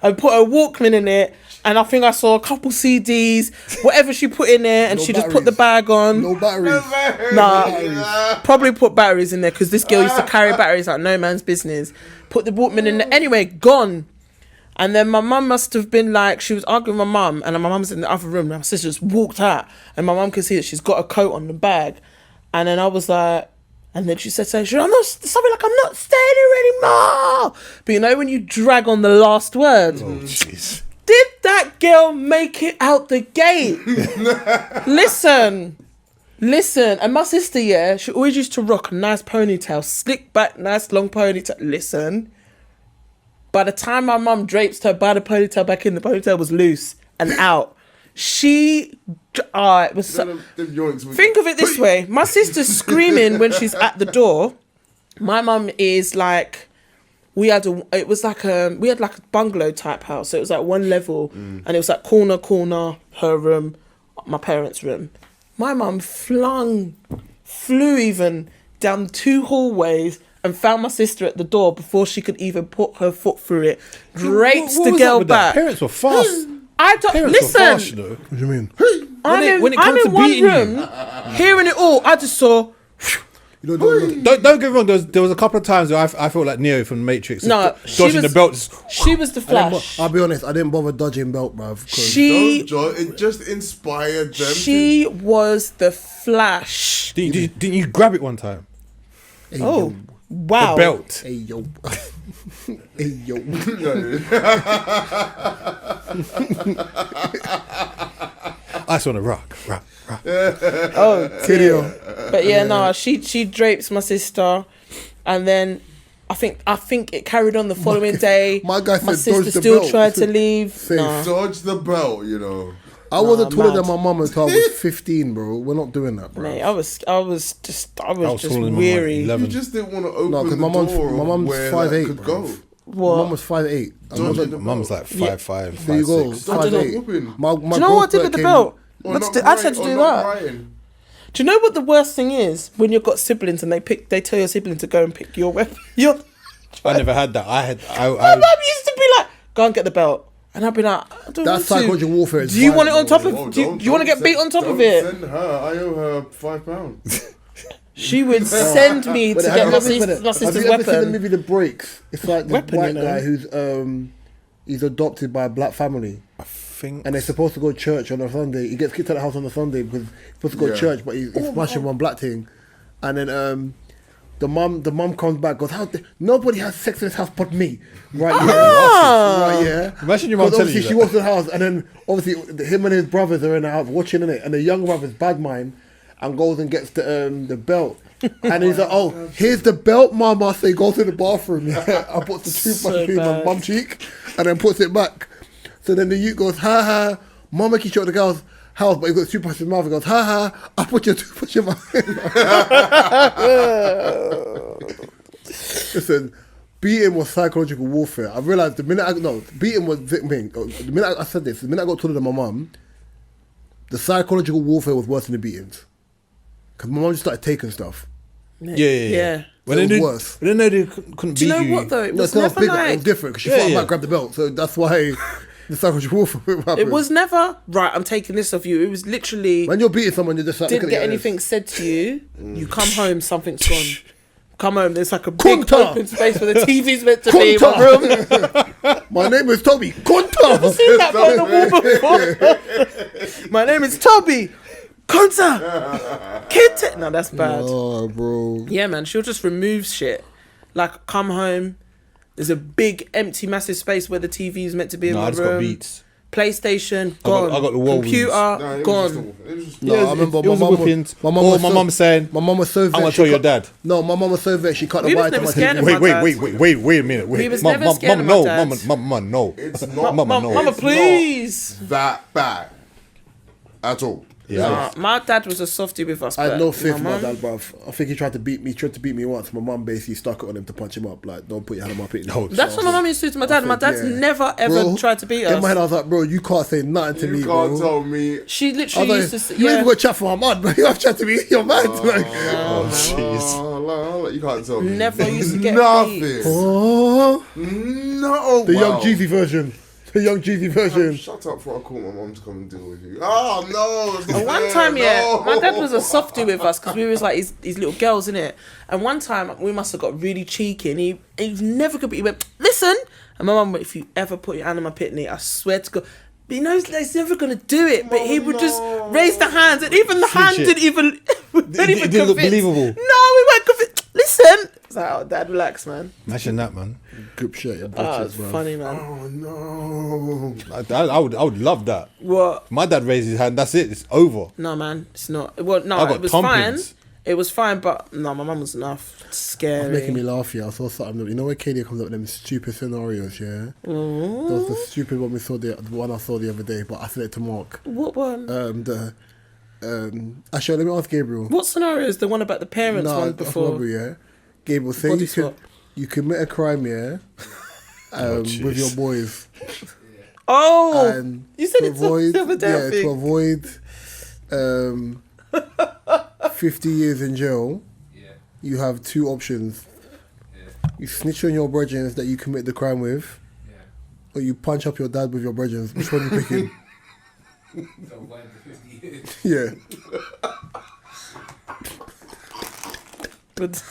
I put her Walkman in it, and I think I saw a couple CDs, whatever she put in there, and No she just put the batteries. bag on. No batteries. Nah, probably put batteries in there because this girl used to carry batteries like no man's business. Put the Walkman in there. Anyway, gone. And then my mum must have been like, she was arguing with my mum, and my mum's in the other room. And my sister just walked out, and my mum could see that she's got a coat on the bag. And then I was like, and then she said, I'm not, something like, I'm not staying here anymore. But you know when you drag on the last word? Oh, jeez. Did that girl make it out the gate? Listen. And my sister, yeah, she always used to rock a nice ponytail, slick back, nice long ponytail. Listen, By the time my mum draped her by the ponytail back in, the ponytail was loose and out. It was so, think of it this way. My sister's screaming when she's at the door. My mum is like, we had like a bungalow type house. So it was like one level and it was like corner, her room, my parents' room. My mum flew even down 2 hallways and found my sister at the door before she could even put her foot through it. Drapes the girl back. Parents were fast. I don't Parents listen. were fast, you know. What do you mean? When it comes I'm to in one beating you. room, hearing it all. I just saw. You know, Don't get me wrong. There was a couple of times where I felt like Neo from the Matrix. No, dodging the belt. She was the Flash. I'll be honest, I didn't bother dodging belt, bruv. It just inspired them. She was the Flash. Didn't you grab it one time? Hey, Oh, yo. wow. The belt. Hey, yo. Hey, yo. Ice on a rock. Oh, Video. but yeah, no, she drapes my sister, and then I think it carried on the following day. my guy said, sister "Dodge the still belt." tried to leave. Safe. Nah. Dodge the belt, you know. I wasn't taller mad. than my mum until I was 15, bro. We're not doing that, bro. Mate, I was just taller than my mum, weary. 11. You just didn't want to open No, because the door my mum's where 5'8", that could bro. go. My mum was 5'8". Dodging the My mum's belt. like 5'5", There you go. 5'6". I don't know. 5'8". Whooping. My Do you know what I did with the belt? Or I not just had to or do not that. writing. Do you know what the worst thing is when you've got siblings and they tell your sibling to go and pick your weapon? I never had that. My mum used to be like, "Go and get the belt," and I'd be like, "I don't That's want to." psychological warfare. Is Do you want it violent, on top bro. of? Oh, Do you want to get beat on top of don't it? Send her. I owe her £5. She would send me to But get my have sister's you ever seen the weapon. movie The Breaks? It's like this Weapon, white you know. guy who's he's adopted by a black family, I think. and they're supposed to go to church on a Sunday. He gets kicked out of the house on a Sunday because he's supposed to go to Yeah. church, but he's smashing one black thing, and then the mum comes back, goes, nobody has sex in this house but me, right? Right, yeah. Imagine your mum 'Cause telling you obviously she that. walks in the house, and then obviously him and his brothers are in the house watching it, and the young brother's bad mind and goes and gets the belt. And he's like, "Oh, here's the belt, mama." So he goes to the bathroom, yeah, and puts the toothbrush between my bad. mum cheek, and then puts it back. So then the youth goes, "Ha ha, mama can shot the girl's house, but he got the toothbrush in his mouth." He goes, "Ha ha, I put your toothbrush in my." Listen, beating was psychological warfare. I realized beating was victim. The minute I said this, the minute I got taller than my mum, the psychological warfare was worse than the beatings. Because my mum just started taking stuff. Yeah. When It they was knew, worse. when they knew they couldn't Do you beat know you. what though? It No, was it's not never bigger. It like was different because she Yeah, thought I yeah. might grab the belt. So that's why the psychological warfare happened. it was never right. I'm taking this off you. It was literally When you're beating someone, you're just like, didn't looking get at anything said to you. You come home, something's gone. Come home, there's like a big Kunta. open space where the TV's meant to be in my room. My name is Toby. Kunta. Seen that on the wall before. My name is Toby. Kunta. Kid. No, that's bad. Oh, bro. Yeah, man, she'll just remove shit. Like, come home, there's a big, empty, massive space where the TV is meant to be in No, my I just room. got beats. PlayStation, I got- gone. I got the wall Computer, No, it was gone. just it was just No, Yeah, I remember it was my a mum whipping. was, my mum Or was my so, mum saying, my mum was so I'm vet, gonna she tell your cut- dad. No, my mum was so vet, she cut the We was wire to never my scared TV. of my dad. Wait a minute. Wait. We was Mum, never scared of my no, dad. mum, no. It's not Mama, no. Mama, It's please. not that bad at all. Yeah. My dad was a softie with us. I had but no fear for my mum- dad, bruv. I think he tried to beat me. He tried to beat me once. My mum basically stuck it on him to punch him up. Like, don't put your hand on my pit. No, That's what my mum used to do to my dad. My dad's never ever tried to beat us. In my head, I was like, bro, you can't say nothing to me, You can't bro. tell me. She I literally was used to like, say, you ain't yeah. even got chat for my mum, bro. You have chat to me. You're mad. Like, Oh, jeez. You can't tell me. Never used to get nothing. beat. oh, No. the young wow. Jeezy version. The young Jeezy version. Shut up before I call my mum to come and deal with you. Oh no! it's not And one fair, time, yeah, no. my dad was a softie with us because we was like his little girls, innit? And one time we must have got really cheeky and he never could be. He went, listen, and my mum went, if you ever put your hand in my pitney, I swear to God. But he knows that he's never gonna do it. But he would just raise the hands, and even the hand it. didn't even. It didn't look believable. No, we weren't convinced. Listen, it's like, oh, Dad, relax, man. Imagine that, man. Grip shit. Your Oh, butchers, it's bro. funny, man. Oh no! I would love that. What? My dad raised his hand. That's it. It's over. No, man, it's not. Well, no, I got it was thumpings. fine. It was fine, but no, my mum was enough. Scary. It's making me laugh, yeah. I saw something. You know where Katie comes up with them stupid scenarios, yeah? That was the stupid one the one I saw the other day, but I sent it to Mark. What one? Actually, let me ask Gabriel. What scenario is the one about the parents one before? Probably, yeah. Gabriel, say you commit a crime, yeah, with your boys. Oh, And you said to it's the other day. yeah, to avoid 50 years in jail, you have two options. You snitch on your brethren that you commit the crime with, or you punch up your dad with your brethren. Which one are you picking? Yeah. But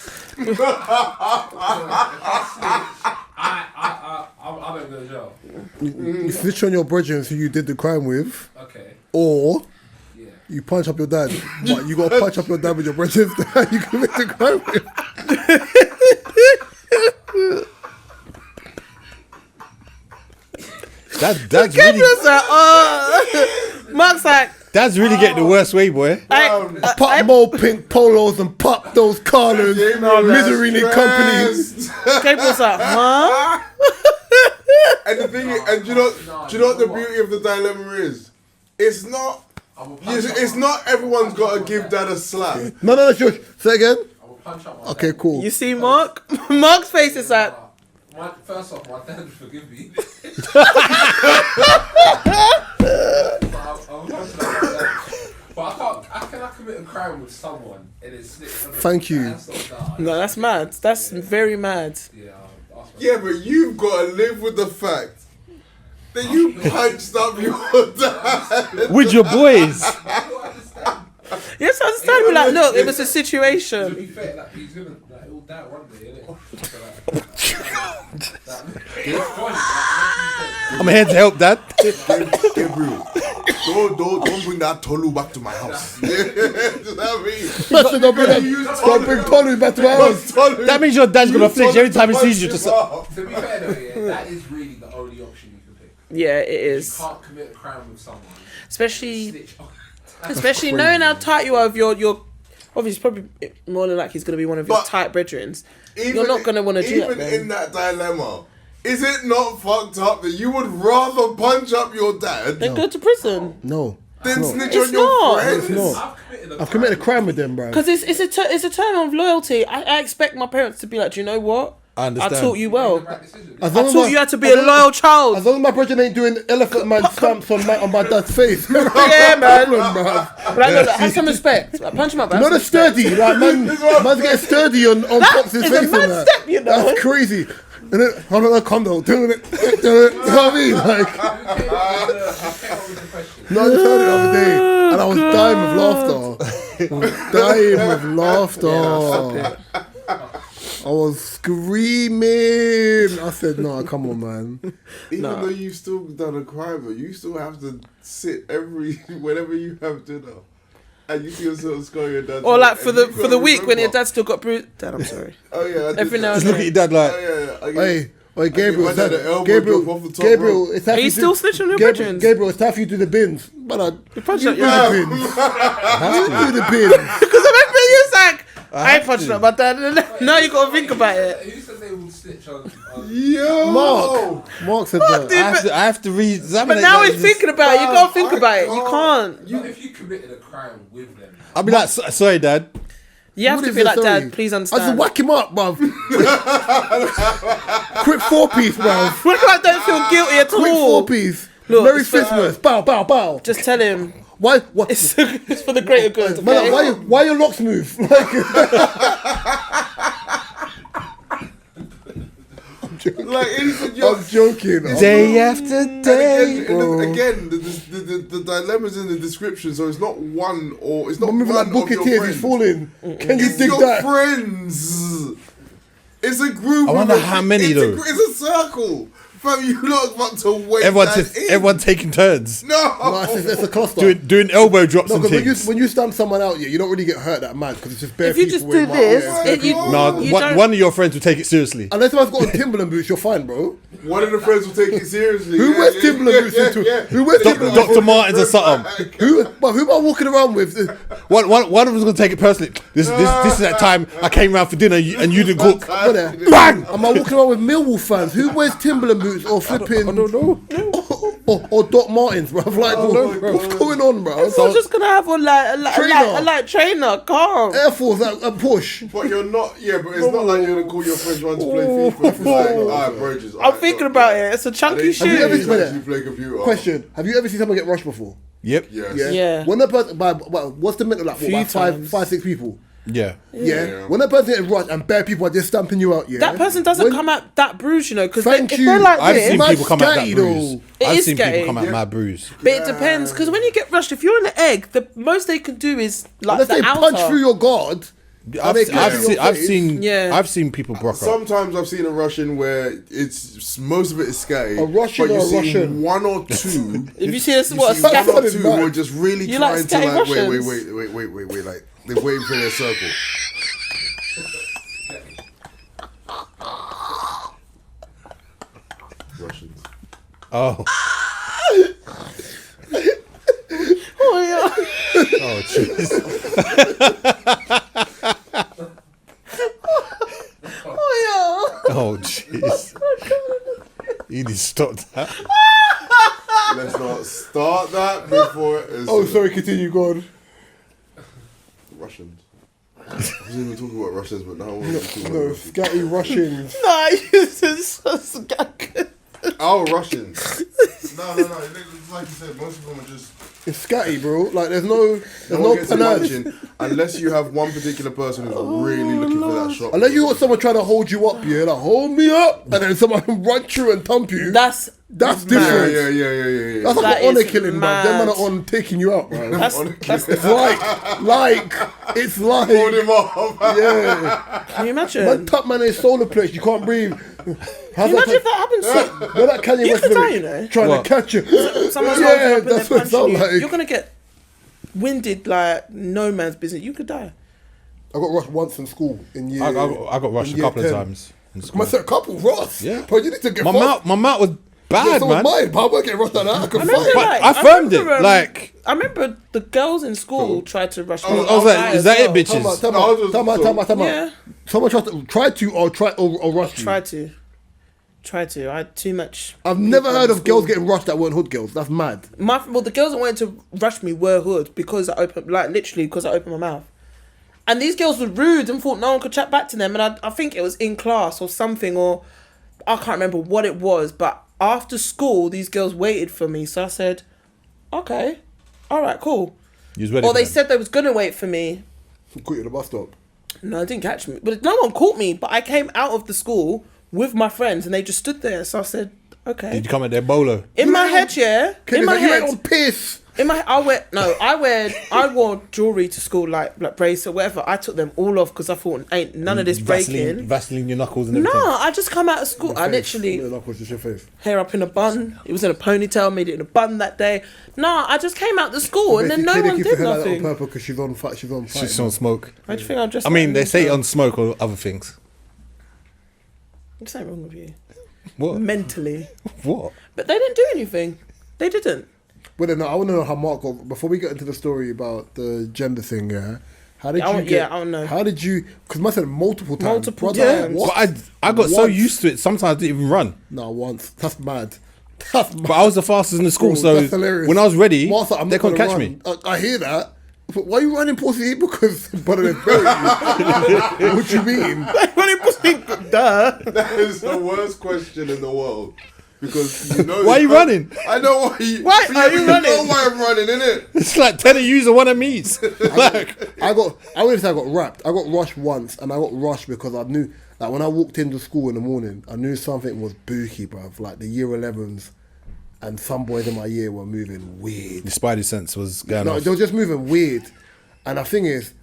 I don't go to jail. You snitch on your brethren who you did the crime with, Okay. or you punch up your dad. But you got to punch up your dad with your brethren that you commit the crime with. That's really, Mark's like, that's really getting the worst way, boy. Pop more pink polos and pop those collars. Misery in company. Gabriel's like, huh? And the thing is, and do you know what the beauty of the dilemma is? It's not everyone's got to give dad a slap. No, shush. Say again. I will punch up my Okay, dad. cool. You see Mark? Mark's face is like, First off, my dad would forgive me. But I can't. How can I commit a crime with someone and then snitch on them? Thank you. no, that's mad. That's very mad. Yeah, but you've got to live with the fact that you punched up your dad. With your boys. Yes, I understand. Be like, look, it was a To situation. be fair, like, he's gonna, like, he'll die one day, innit? I'm here to help, Dad. Gabriel, don't bring that Tolu back to my house. You know what I mean? Don't bring Tolu back to my house. That means your dad's gonna flinch every time he sees you. Just To be fair though, yeah, that is really the only option you can pick. Yeah, it You is. can't commit a crime with someone. Especially Snitch on- knowing how tight you are of your obviously probably more than likely he's going to be one of your But tight brethren. You're not going to want to do that. Even in that dilemma, is it not fucked up that you would rather punch up your dad Then go to prison. No. than No. snitch It's on your not. friends? It's not. I've committed a crime with them, bro. Because it's a term of loyalty. I expect my parents to be like, do you know what? I understand. I taught you well. Right decision. I taught you how to be a loyal child. As long as my brother ain't doing elephant man stamps on my dad's face. Yeah, man. Bro. Like, look, have some respect. Like, punch him up. Not a sturdy. Like, man's getting sturdy on Pop's is face a and mad that. step, you know. That's crazy. And then, hold on, condo, doing it. You know what I mean? Like, no, I just heard it the other day, and I was dying with laughter. I was screaming. I said, "No, come on, man." Even though you've still done a crime, but you still have to sit whenever you have dinner, and you see yourself scar your dad. Or like for the week when your dad still got bruised. Dad, I'm sorry. Oh yeah. Every now and Just look at your dad like, Hey, Gabriel, my dad an elbow Gabriel, drop off the top Gabriel, rope. it's time Are you for still snitching on your Gabriel, brethren? Gabriel, it's time for you to do the bins. But You punch up do your the bins. You do the bins. Because I remember you was like, I ain't punching up my dad. Now you got to think about it. Who said they would snitch on? Yo, Mark said that. I have to re-examine But it. now like, he's thinking about it. You got to think about it. You can't. Not if you committed a crime with them. I'll be like, sorry, Dad. You have What to is be it, like, sorry? Dad, please I just understand. whack him up, bruv. Quick 4-piece, bruv. What if I don't feel guilty at Quick all? 4-piece. Look, Merry it's for- Christmas. Bow, bow, bow. Just tell him. Why? What? It's for the greater good, Man, okay? why your locks move? Like, like innocent, I'm joking. Day after day, bro. Again, the dilemma's in the description, so it's not one or it's not I'm moving one like Booker of T your as he's friends. falling. Can you It's dig your that? friends. It's a group. I wonder of how many, it's though. It's a circle. Fam, you lot about to wait. Everyone taking turns. No. No, it's a cluster. Doing elbow drops No, and because things. when you stamp someone out, yeah, you don't really get hurt that mad because it's just bare If you people just with do this, it's bare it- you- people. No, you one don't- of your friends will take it seriously. Unless someone's got on Timberland boots, you're fine, bro. one of the friends will take it seriously. Who wears Timberland boots into? Who wears Timberland boots? Dr. Martens or something. Who am I walking around with? One of them's gonna take it personally. This is that time I came round for dinner and you didn't cook. Bang! Am I walking around with Millwall fans? Who wears Timberland boots or flipping? I don't know. Or Doc Martens, bro. Like, what's going on, bro? So I'm just gonna have a light trainer. Calm. Air Force a push. But you're not, but it's not like you're gonna call your friends round to play FIFA. It's like, alright, bro, just. I'm thinking about it. It's a chunky Have you ever shoe. seen actually play computer. Question: have you ever seen someone get rushed before? Yep. Yes. Yeah. When that person, what's the minute like? What, Few about times. five, 6 people? Yeah. Yeah. When that person gets rushed and bare people are just stamping you out, yeah. That person doesn't come out that bruised, you know, because Thank if you. they're like I've this, seen Mad people come out that scatty, bruise. though. It I've is seen scatty. people come out mad bruise. but it depends, because when you get rushed, if you're in the egg, the most they can do is like Unless the they outer. punch through your guard. I've seen people broke up. Sometimes I've seen a Russian where it's most of it is scatty. A Russian but you or a see Russian? one or two. If you see this, you what, see one or scatty? two who are just really You like trying to scatty Russians? wait, like they're waiting for their circle. Russians. Oh. Oh, yeah. Oh, jeez. Oh, Oh, jeez. You need to stop that. Let's not start that before it's Oh, sorry. Continue, God. Russians. I wasn't even talking about Russians, but now I want to talk about No, Russians. scatty Russians. yeah. Nah, you just so scatty. Oh, Russians. No. It's like you said, most of them are just. It's scatty, bro. Like there's no No gets panache. attention unless you have one particular person who's really looking for that shot. Unless you got someone trying to hold you up, yeah, like hold me up, and then someone can run through and thump you. That's That's mad. different. Yeah. That's like That an honor is killing, man. mad. Them man are on taking you out, bro. That's It's like Hold him up. yeah. can you imagine? Man, top man is solar plex. You can't breathe. How's Can you imagine if that happens? When that Kanye You West could die, lyric you know. trying What? to catch you. Someone's Yeah, holding you up and that's they're what it punching sound you. like. You're gonna get winded like no man's business. You could die. I got rushed once in school in year. I got rushed in a year couple of 10. times in school. Man said a couple, Ross. Yeah. Bro, you need to get My fucked. mouth was Yeah, bad, so was man. mine, but I won't get rushed like that. I can I remember, fight. But like, I firmed it, remember, like- I remember the girls in school tried to rush me. I was like, is that it, bitches? Time out. Yeah. Someone tried to or rush you. Try to. I had too much. I've never heard of school. girls getting rushed that weren't hood girls. That's mad. The girls that wanted to rush me were hood because I opened, like literally because I opened my mouth. And these girls were rude and thought no one could chat back to them. And I think it was in class or something, or I can't remember what it was. But after school, these girls waited for me. So I said, okay, all right, cool. You was ready Or for they them. said they was going to wait for me. Caught you at the bus stop. No, they didn't catch me. But no one caught me. But I came out of the school with my friends and they just stood there. So I said, okay. Did you come at their bolo? In my head, yeah. In my You head. ain't on piss. In my, I wore jewelry to school, like bracelet, whatever. I took them all off because I thought ain't none of this breaking. Vaseline your knuckles and No, everything. I just come out of school. I literally Knuckles, just your face. hair up in a bun. It was in a ponytail. Made it in a bun that day. No, I just came out the school and then no one did Like nothing. on purpose because she's on fire. She's on smoke. Why do you think I'm just? I mean, they say on smoke or other things. What's that wrong with you? What? Mentally, What? but they didn't do anything. They didn't. But then I want to know how Mark got. Before we get into the story about the gender thing, yeah. How did I you want- get? yeah, I don't know. How did you? Because I said multiple times. Multiple Brother, times. what? But I got so Once. used to it. Sometimes I didn't even run. No, once. That's mad. That's mad. But I was the fastest in the school, Bro, so that's hilarious. when I was ready, Martha, I'm they not couldn't gonna catch run. me. I hear that. But why are you running pussy? Because brother, they're burying you. What you mean? Duh. That is the worst question in the world. Because you know. Why are you running? I know why you. Why but are yeah, you but running? You know why I'm running, innit? It's like 10 of yous and one of me's. Like, I wouldn't say I got wrapped. I got rushed once, and I got rushed because I knew, like, when I walked into school in the morning, I knew something was booky, bruv. Like, the year 11s and some boys in my year were moving weird. the spidey sense was going No, off. they were just moving weird. And the thing is,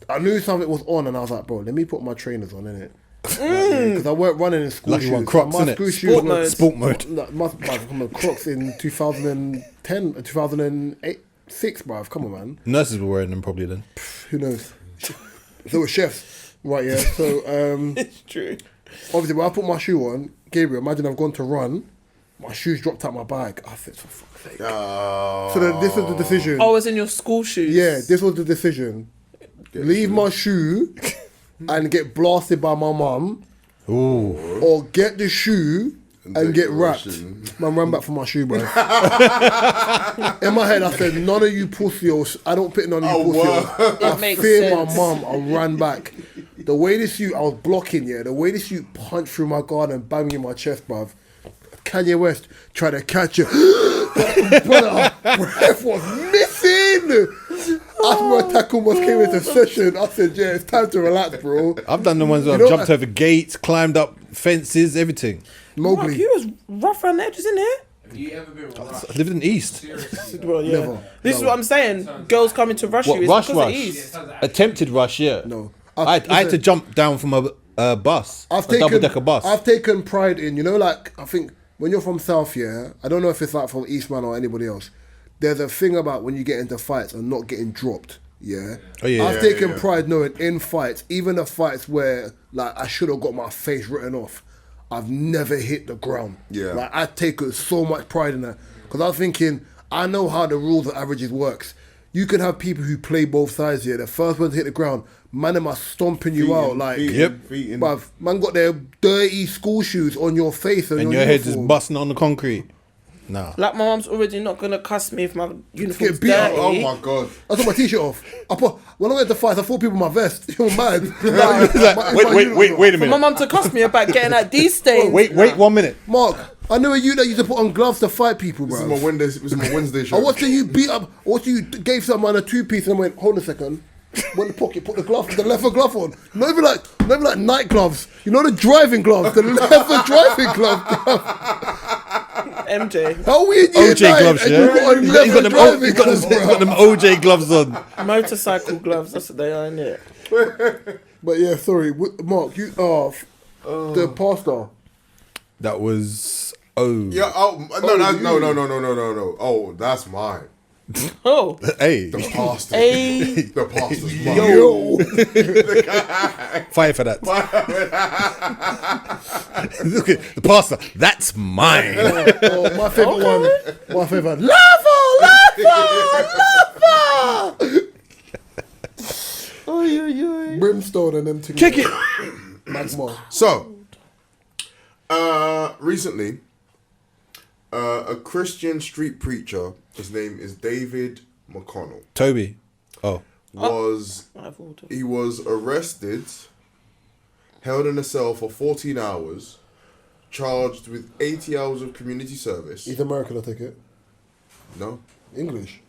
I knew something was on, and I was like, bro, let me put my trainers on, innit? Because I weren't running in school Lucky shoes. one, Crocs, My innit? school shoes Sport were- mode. Sport mode. No, my Crocs in 2010, 2008, 6, bruv. Come on, man. Nurses were wearing them probably then. Who knows? They were chefs. Right, yeah. So, It's true. Obviously, when I put my shoe on, Gabriel, imagine I've gone to run, my shoes dropped out my bag. I said, for fuck's sake. So then this was the decision. Oh, it's in your school shoes. Yeah, this was the decision. Leave my shoe and get blasted by my mum, or get the shoe and get wrapped. Man, ran back for my shoe, bro. In my head, I said, none of you pussies. I don't pick none of you pussies. I fear my mum. I ran back. The way this you, I was blocking, yeah. The way this you punched through my guard and banged me in my chest, bruv. Kanye West tried to catch you. Brother, breath was missing. After my tackle almost came into session, I said, yeah, it's time to relax, bro. I've done the ones where I've jumped over gates, climbed up fences, everything. Mark, you was rough around the edges in here. Have you ever been rushed? I lived in the East. Seriously. Well, yeah. Never. This is what I'm saying. Girls coming to rush you. It's Rush, because rush. of ease. Attempted rush, yeah. No. I had to jump down from a bus, a double-decker bus. I've taken pride in, like, I think when you're from South, yeah, I don't know if it's like from Eastman or anybody else, there's a thing about when you get into fights and not getting dropped, yeah? Oh, yeah. I've taken pride knowing in fights, even the fights where, like, I should have got my face written off, I've never hit the ground. Yeah. Like, I take so much pride in that. Because I was thinking, I know how the rules of averages works. You can have people who play both sides here. The first one to hit the ground, man, am I stomping you out. Like, bruv, man got their dirty school shoes on your face and your head just busting on the concrete. Nah. Like, my mum's already not going to cuss me if my uniform's Get beat dirty. up. Oh my god! I took my t-shirt off. When I went to fight, I fought people in my vest. You're mad. Wait a For my minute. mum to cuss me about getting at these stains. Wait 1 minute. Mark, I knew you that used to put on gloves to fight people, bro. This is my Wednesday show. I watched you beat up. I watched you gave some man a 2-piece and went, hold a second. Went in the pocket, put the leather glove on. Not even like night gloves. You know the driving gloves, the leather driving glove. MJ. How weird OJ gloves, yeah? He's got them OJ gloves on. Motorcycle gloves, that's what they are, innit? But yeah, sorry, Mark, you the pastor. That was Yeah. No. Oh, that's mine. Oh. Hey, The pastor. Hey. The pastor's mine. Yo. fight for that. Look at the pastor. That's mine. Oh, my favourite one. My favourite. Lava! Brimstone and them things. Kick it. Magma. So, recently, a Christian street preacher, his name is David McConnell, Toby. Oh. he was arrested, held in a cell for 14 hours, charged with 80 hours of community service. He's American, I take it. No. English.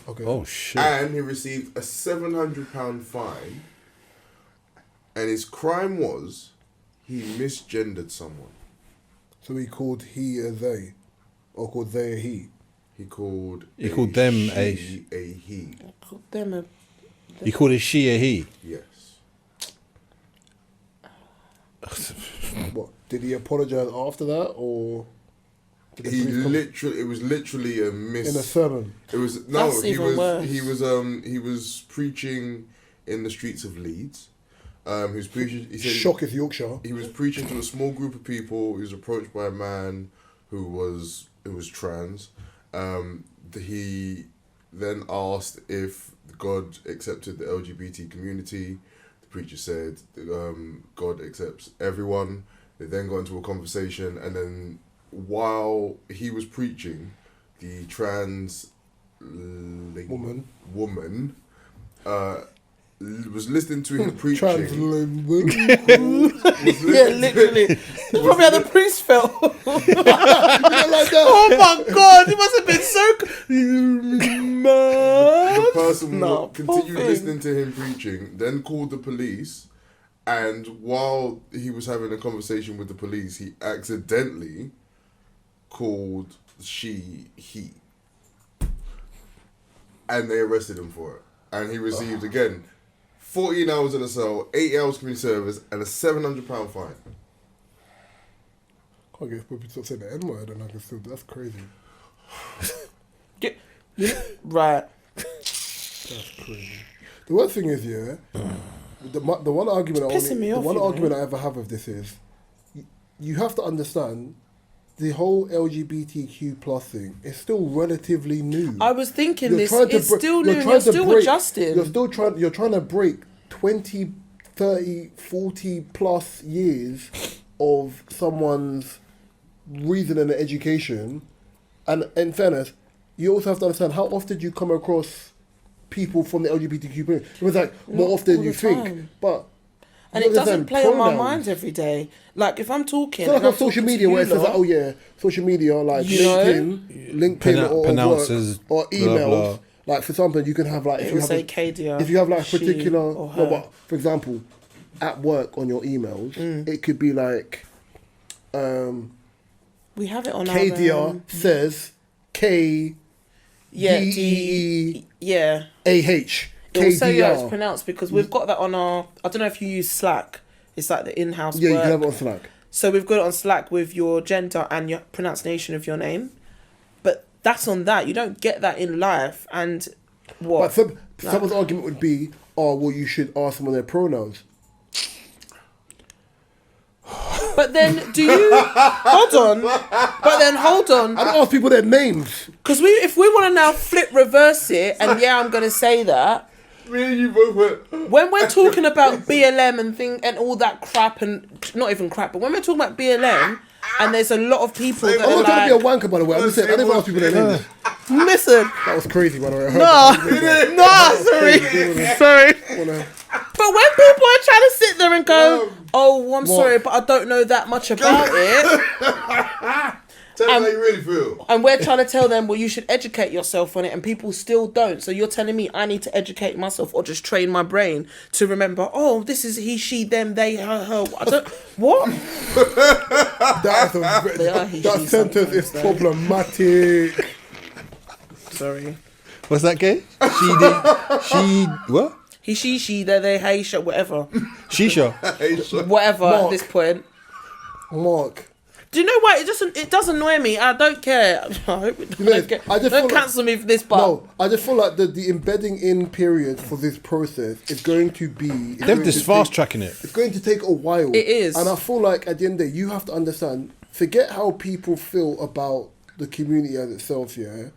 Okay. Oh shit. And he received a £700 fine. And his crime was he misgendered someone. So he called he a they, or called they a he. He called them she a a he. You called it she or he? Yes. What? Did he apologize after that, or? Did the He police come literally, it was literally a in a sermon. It was no. That's He even was worse. he was preaching in the streets of Leeds. He was preaching. He said Shock is Yorkshire. he was preaching to a small group of people. He was approached by a man who was trans. He then asked if God accepted the LGBT community. The preacher said God accepts everyone. They then got into a conversation, and then while he was preaching, the trans woman was listening to him preaching. Trans woman. Yeah, literally. You probably had the priest felt. Like that. Oh my god, he must have been so. The person No, continued poor listening to him preaching, then called the police, and while he was having a conversation with the police, he accidentally called she he, and they arrested him for it, and he received again 14 hours in a cell, 8 hours community service, and a £700 fine. Can't get people to stop saying the N word and I can still. That's crazy. Right. That's crazy. The worst thing is, yeah, the one argument It's pissing me off, the one you know. argument I ever have with this is, you have to understand the whole LGBTQ plus thing is still relatively new. I was thinking You're this trying to is bre- still new. you're You're trying to still break- adjusting. You're trying to break 20, 30, 40 plus years of someone's reasoning and education. And in fairness, you also have to understand how often you come across people from the LGBTQ community. It was like more Not often all you the think. time. But And you it doesn't understand play on my pronouns. mind every day. Like if I'm talking, It's not and like I'm on social talking media to where you it says, lot, like, oh yeah, social media, like You know? LinkedIn or pronounces work or blah, able. blah. Like for example, you can have like it if will you have say a, Kadia, if you have like a she particular or her. no, but for example, at work on your emails, it could be like We have it on Kadia our says K yeah, D-E-E- yeah. AH It will say how it's KDR. pronounced because we've got that on our. I don't know if you use Slack. It's like the in-house Yeah, you work. can have it on Slack. So we've got it on Slack with your gender and your pronunciation of your name, but that's on that. You don't get that in life. And what? But someone's argument would be, oh well, you should ask them their pronouns. But then do you hold on? But then hold on, I don't ask people their names. because if we want to now reverse it, and yeah, I'm gonna say that. Me and you both went. When we're talking about BLM and all that crap, and not even crap, but when we're talking about BLM, and there's a lot of people that I'm are not trying to be a like, wanker, by the way. I'm just saying, I never ask people their names. listen, That was crazy, by the way. I heard no, that. no, sorry. Wanna- But when people are trying to sit there and go, oh, I'm sorry, but I don't know that much about it, Tell me how you really feel. and we're trying to tell them, well, you should educate yourself on it, and people still don't. So you're telling me I need to educate myself or just train my brain to remember, oh, this is he, she, them, they, her. I don't, what? They are he, That she sentence is sometimes, though. problematic. Sorry. What's that, gay? She what? He, she, they, hey, sh, whatever. Shisha. Whatever Mark. at this point. Mark. Do you know why? It does annoy me. I don't care. I hope it You know, don't, I just don't feel like- cancel me for this part. No, I just feel like the embedding in period for this process is going to be... They're just fast tracking it. It's going to take a while. It is. And I feel like at the end of the day, you have to understand, forget how people feel about the community as itself, yeah?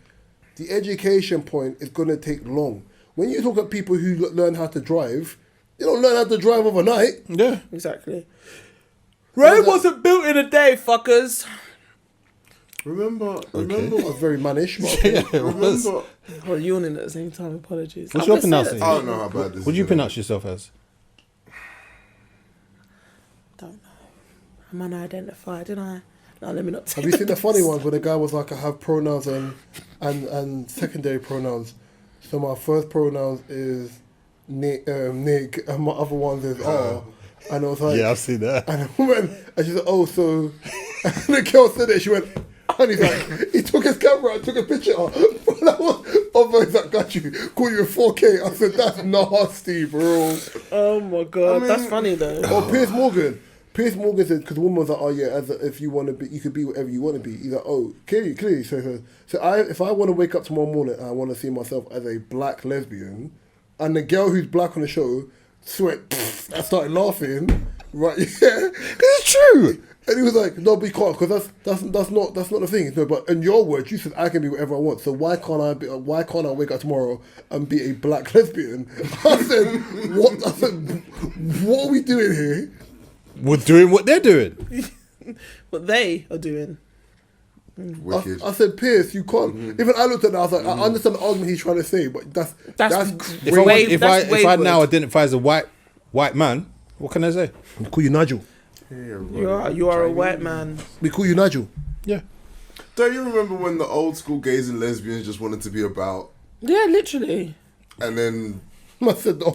The education point is going to take long. When you talk about people who learn how to drive, they don't learn how to drive overnight. Yeah. Exactly. Rome wasn't built in a day, fuckers. Remember, I was very mannish, but okay. Yeah, it was. remember. Well, yawning at the same time. Apologies. What's I'm your gonna say pronunciation? that I to don't know how bad this is. What do you gonna pronounce yourself as? Don't know. I'm unidentified, didn't I? No, let me not. Have you seen the funny ones where the guy was like, I have pronouns and secondary pronouns. So my first pronouns is Nick, and my other ones is R. And I was like, Yeah, I've seen that. and the woman, and she said, oh, so, and the girl said it, she went, and he's like, he took his camera and took a picture. And I was, he's like, got you, call you in 4K. I said, that's nasty, bro. Oh my god, I mean- that's funny though. Or Piers Morgan. Piers Morgan said, because the woman was like, oh yeah, if you want to be, you could be whatever you want to be. He's like, oh, clearly. So if I want to wake up tomorrow morning and I want to see myself as a black lesbian, and the girl who's black on the show, I started laughing, right? Yeah, It's true. and he was like, no, but you can't, because that's not the thing. No, but in your words, you said I can be whatever I want. So why can't I wake up tomorrow and be a black lesbian? I said, what are we doing here? We're doing what they're doing. What they are doing. Wicked. I said, Pierce, you can't. Even I looked at that, I was like, I understand the argument he's trying to say, but that's If Wave- I that's if I wayward. now identify as a white man, what can I say? we call you Nigel. You are a white man. We call you Nigel. Yeah. Don't you remember when the old school gays and lesbians just wanted to be about, Yeah, literally. and then I said, oh,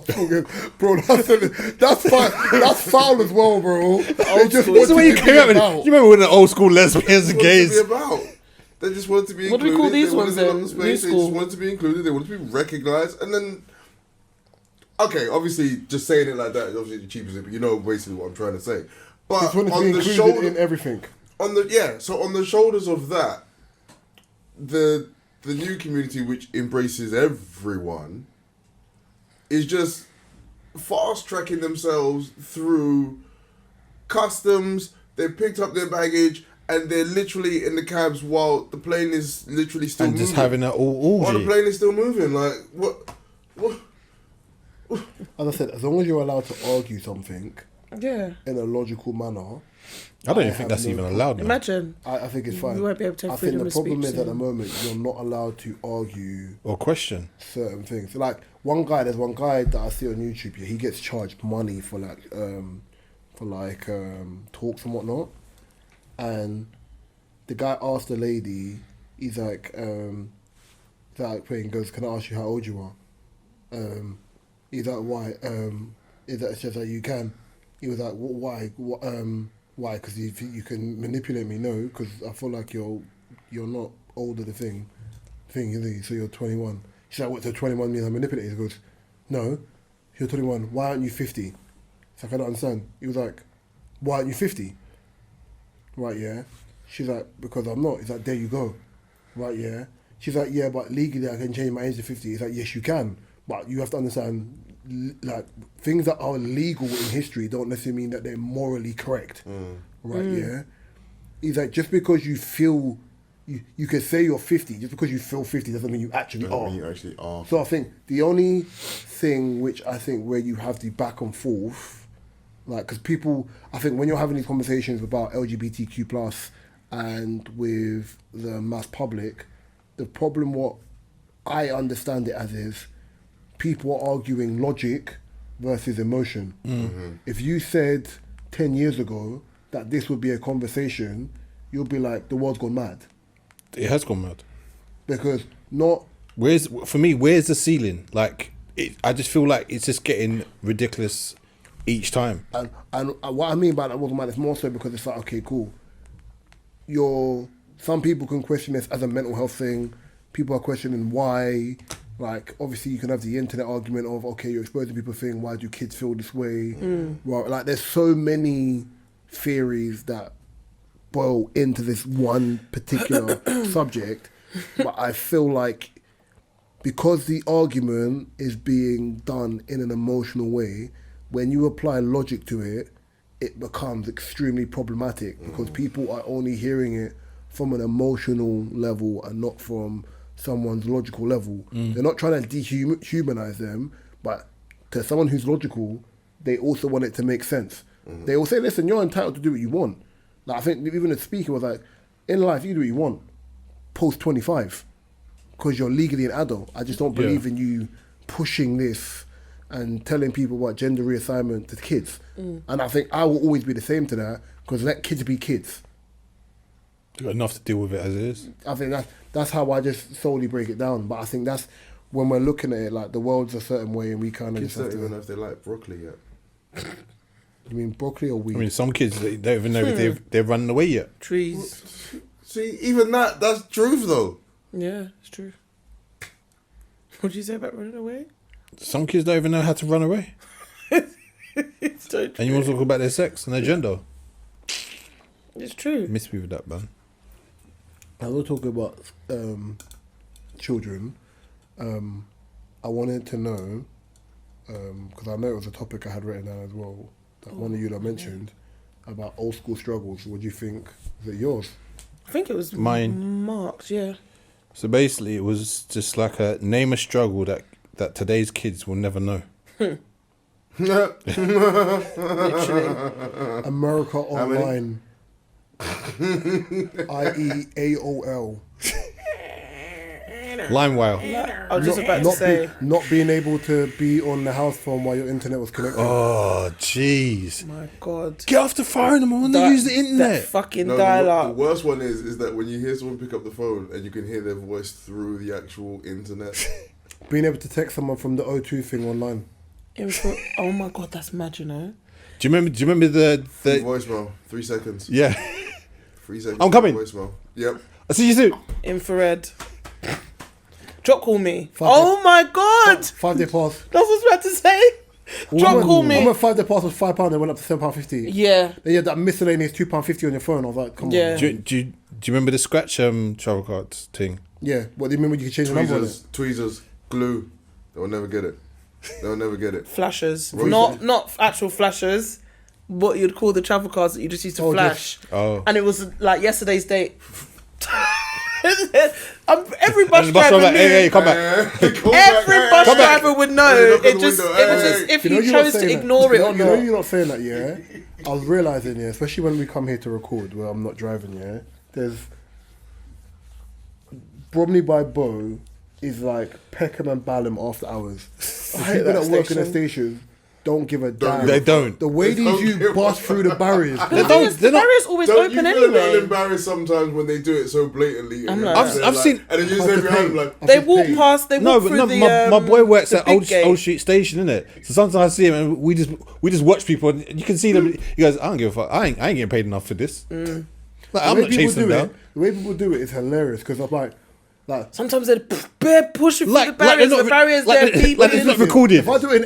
bro, that's foul as well, bro. They just school. want That's the way you to came be up with it. about. You remember when the old school lesbians and wanted gays? to be about? They just wanted to be What do we included. call these They wanted ones to be on then? the space. New They school. just wanted to be included. They wanted to be recognised. And then, okay, obviously, just saying it like that, obviously, cheapens it. But you know basically what I'm trying to say. But Just want to be on the included shoulder, in everything. so on the shoulders of that, the new community which embraces everyone is just fast tracking themselves through customs. they picked up their baggage, and they're literally in the cabs while the plane is literally still And moving. just having that all While the orgy. plane is still moving, like what? As I said, as long as you're allowed to argue something Yeah. in a logical manner, I don't even have think that's no even problem. allowed now. Imagine. I think it's fine. You won't be able to have I think freedom the of problem speech is at the then. moment you're not allowed to argue Or question. certain things. Like there's one guy that I see on YouTube. Yeah, he gets charged money for talks and whatnot. And the guy asked the lady, he's like, he goes, "Can I ask you how old you are?" He's like, "Why?" She was like, "You can." He was like, "Why? Why? Because you can manipulate me." No, because I feel like you're not older the thing, so you're 21. She's like, "What? So 21 means I'm manipulated?" He goes, "No, you're 21. Why aren't you 50?" It's like, "I don't understand." He was like, "Why aren't you 50?" Right, yeah. She's like, "Because I'm not." He's like, "There you go." Right, yeah. She's like, "Yeah, but legally I can change my age to 50. He's like, "Yes, you can. But you have to understand, like, things that are legal in history don't necessarily mean that they're morally correct." Right, yeah. He's like, just because you feel, you can say you're 50, just because you feel 50 doesn't mean you actually are. You actually are. So I think the only thing which I think where you have the back and forth, like, because people, I think when you're having these conversations about LGBTQ plus and with the mass public, the problem, what I understand it as is, people are arguing logic versus emotion. If you said 10 years ago that this would be a conversation, you'll be like, the world's gone mad. It has gone mad. Because not... Where's the ceiling? Like, I just feel like it's just getting ridiculous each time. And what I mean by that wasn't mad, it's more so because it's like, okay, cool. Some people can question this as a mental health thing. People are questioning why. Like, obviously you can have the internet argument of, okay, you're exposing people thing, why do kids feel this way? Well, like, there's so many theories that boil into this one particular subject, but I feel like because the argument is being done in an emotional way, when you apply logic to it, it becomes extremely problematic because people are only hearing it from an emotional level and not from someone's logical level. They're not trying to dehumanize them, but to someone who's logical, they also want it to make sense. They will say, listen, you're entitled to do what you want. Like, I think even the speaker was like, in life, you do what you want, post 25, because you're legally an adult. I just don't believe in you pushing this and telling people about gender reassignment to kids. And I think I will always be the same to that, because let kids be kids. You've got enough to deal with it as it is. I think that's how I just solely break it down. But I think that's when we're looking at it, like, the world's a certain way and we kind of Kids just have don't even to... know if they like broccoli yet. You mean broccoli or weed? I mean, some kids, they don't even know if they're running away yet. Trees. See, even that's truth though. Yeah, it's true. What did you say about running away? Some kids don't even know how to run away. It's so true. And you want to talk about their sex and their gender. It's true. Miss me with that, man. I was talking about children. I wanted to know, because I know it was a topic I had written down as well, that one of you that mentioned, about old school struggles. What do you think? Is it yours? I think it was Mine. Mark's, yeah. So basically, it was just like name a struggle that today's kids will never know. Literally. America Online. i.e. AOL. LimeWire. I was just about to say. Not being able to be on the house phone while your internet was connected. Oh, jeez. My God. Get off the phone in the morning and use the That internet. fucking No, dial-up. the worst one is that when you hear someone pick up the phone and you can hear their voice through the actual internet. Being able to text someone from the O2 thing online. Oh my God, that's mad, you know. Do you remember the Voicemail, 3 seconds. yeah? 3 seconds. I'm coming. Voicemail. Yep. I see you soon. Infrared. Drop call me. 5 Oh my God. 5-day pass. That's what I was about to say. Drop call I me. remember 5-day pass was £5, it went up to £7.50. Yeah. Then you had that miscellaneous £2.50 on your phone. I was like, come Yeah. on. Do you remember the scratch travel cards thing? Yeah. What do you remember? You could change the number on it. Tweezers, glue. They'll never get it. They'll never get it. Flashers. Rose- Not actual flashers. what you'd call the travel cards that you just used to flash. Oh. And it was like yesterday's date. Every bus driver knew. Hey, come back. Every bus driver would know. Hey, look It at just, the it window. was Hey, just if You know you you're not chose to saying that. ignore it or You know not. you're not saying that, yeah? I was realising, yeah, especially when we come here to record where I'm not driving, yeah, there's Bromley by Bow is like Peckham and Balham after hours. The hate people that that work in the station. station don't give a damn. They don't. The way They don't these you give bust a through the barriers. The thing is, the barrier's always Don't you open feel a little anyway. embarrassed sometimes when they do it so blatantly? I'm and like- you're I've there I've seen. and then you just I've say behind them paid. like, They walk past. They No, walk but through no, the. my boy works the at big Old gate. Street Station, innit? So sometimes I see him and we just watch people and you can see them. He goes, I don't give a fuck. I ain't getting paid enough for this. Like, I'm The not way people chasing do them down. it, the way people do it is hilarious because I'm like, Sometimes they're pushing through the Like barriers. they're not The barriers like they're they're- like it's beeping. not recorded. if I do it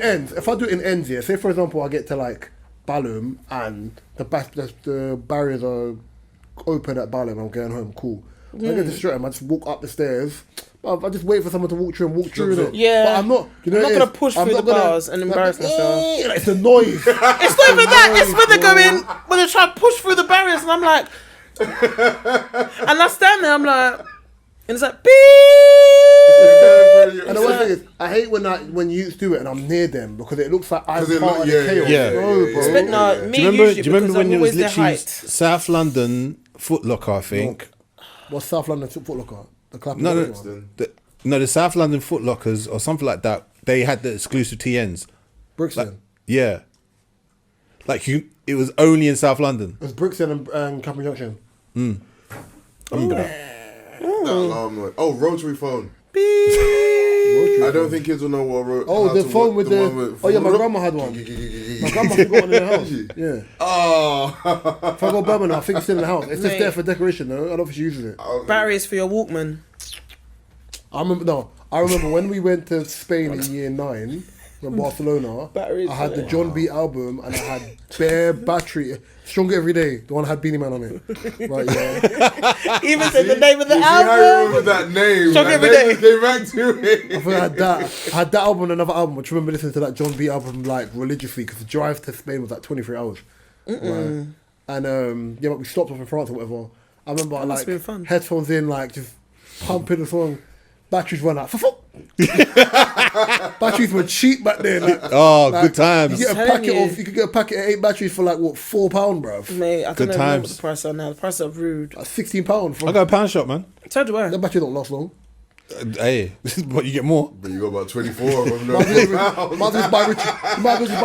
in ends, yeah, say for example I get to like Balham and the barriers are open at Balham, I'm going home, cool. When I get to Streatham, I just walk up the stairs. I just wait for someone to walk through it. Yeah. But I'm not, you know, I'm not it gonna is, push I'm through not the gonna- bars and embarrass myself. It's the noise. It's not even that. It's when they go in, when they try to push through the barriers, and I'm like, and I stand there, I'm like, and it's like, beep. And the worst thing is, I hate when you do it and I'm near them because it looks like I'm 'Cause it part look- of the yeah, chaos. yeah, No, yeah, bro. But no, me Do you remember? usually Do you remember because when I'm it was always their literally height. South London Foot Locker? I think. What's South London Foot Locker? The club. No, one. the South London Foot Lockers or something like that. They had the exclusive TNs. Brixton. Yeah. Like it was only in South London. It was Brixton and Clapham Junction. I remember that. That alarm noise. Oh, rotary phone. Rotary I don't phone. think kids will know what. Oh, how the to phone work with the the. one with- Oh yeah, my grandma had one. My grandma got one in the house. Yeah. Oh. If I go Birmingham, I think it's still in the house. It's just Mate. there for decoration though. I don't think she uses it. Barriers for your Walkman. I remember when we went to Spain in year 9 from Barcelona. Batteries I had for the it. John B album and I had bare battery. Stronger Every Day. The one that had Beanie Man on it. Right, yeah. Even said the name of the You see how you remember album. that name? Shock That every name day. just came back to me. I think I had that. I had that album and another album. I just remember listening to that John B album like religiously because the drive to Spain was like 23 hours. Right. And yeah, but we stopped off in France or whatever. I remember must like have been fun. headphones in, like just pumping the song. Batteries run out. Batteries were cheap back then. Like, Oh, like, good times. You get a I'm packet telling of. you. You could get a packet of 8 batteries for like what £4, bruv. Mate, I Good don't know what times. the price are now. The prices are rude. Like £16 for. I got a pound shop, man. So do I. That battery don't last long. Hey, but you get more. But you got about 24 of them. Might as well just buy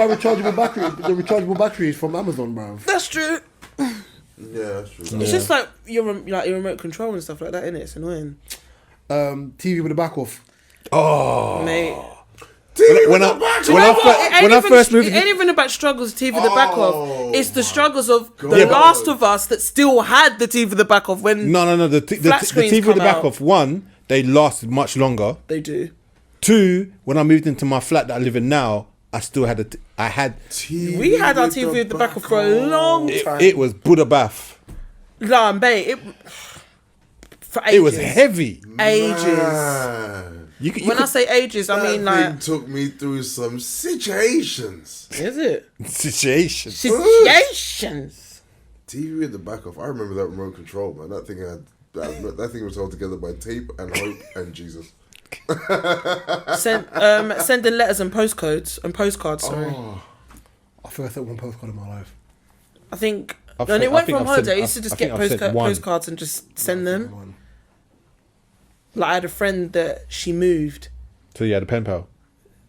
rechargeable battery. The rechargeable batteries from Amazon, bruv. That's true. Yeah, that's true. It's just like your remote control and stuff like that, innit? It's annoying. TV with the back off. Oh, Mate. when I first moved, It ain't even about struggles TV the back off. It's the struggles of the Yeah, but- Last of Us that still had the TV the back off when no, the Flat screens TV with the come back out. off. One, they lasted much longer. they do. Two, when I moved into my flat that I live in now, I still had I had We had our TV with the back off for a long time. it was Buddha bath. Nah, mate, for ages. It was heavy. Ages. Man. You could, When I say ages, I mean That thing like. took me through some situations. Is it? situation. Situations. TV with the back off. I remember that remote control, man. That thing had that thing was held together by tape and hope and Jesus. Sending letters and postcards. Sorry. I think I sent one postcard in my life. I think. I've When said- it went I think from I've said- holiday, I used to just I think get I've said one. postcards and just send them. One. Like I had a friend that she moved. So you had a pen pal.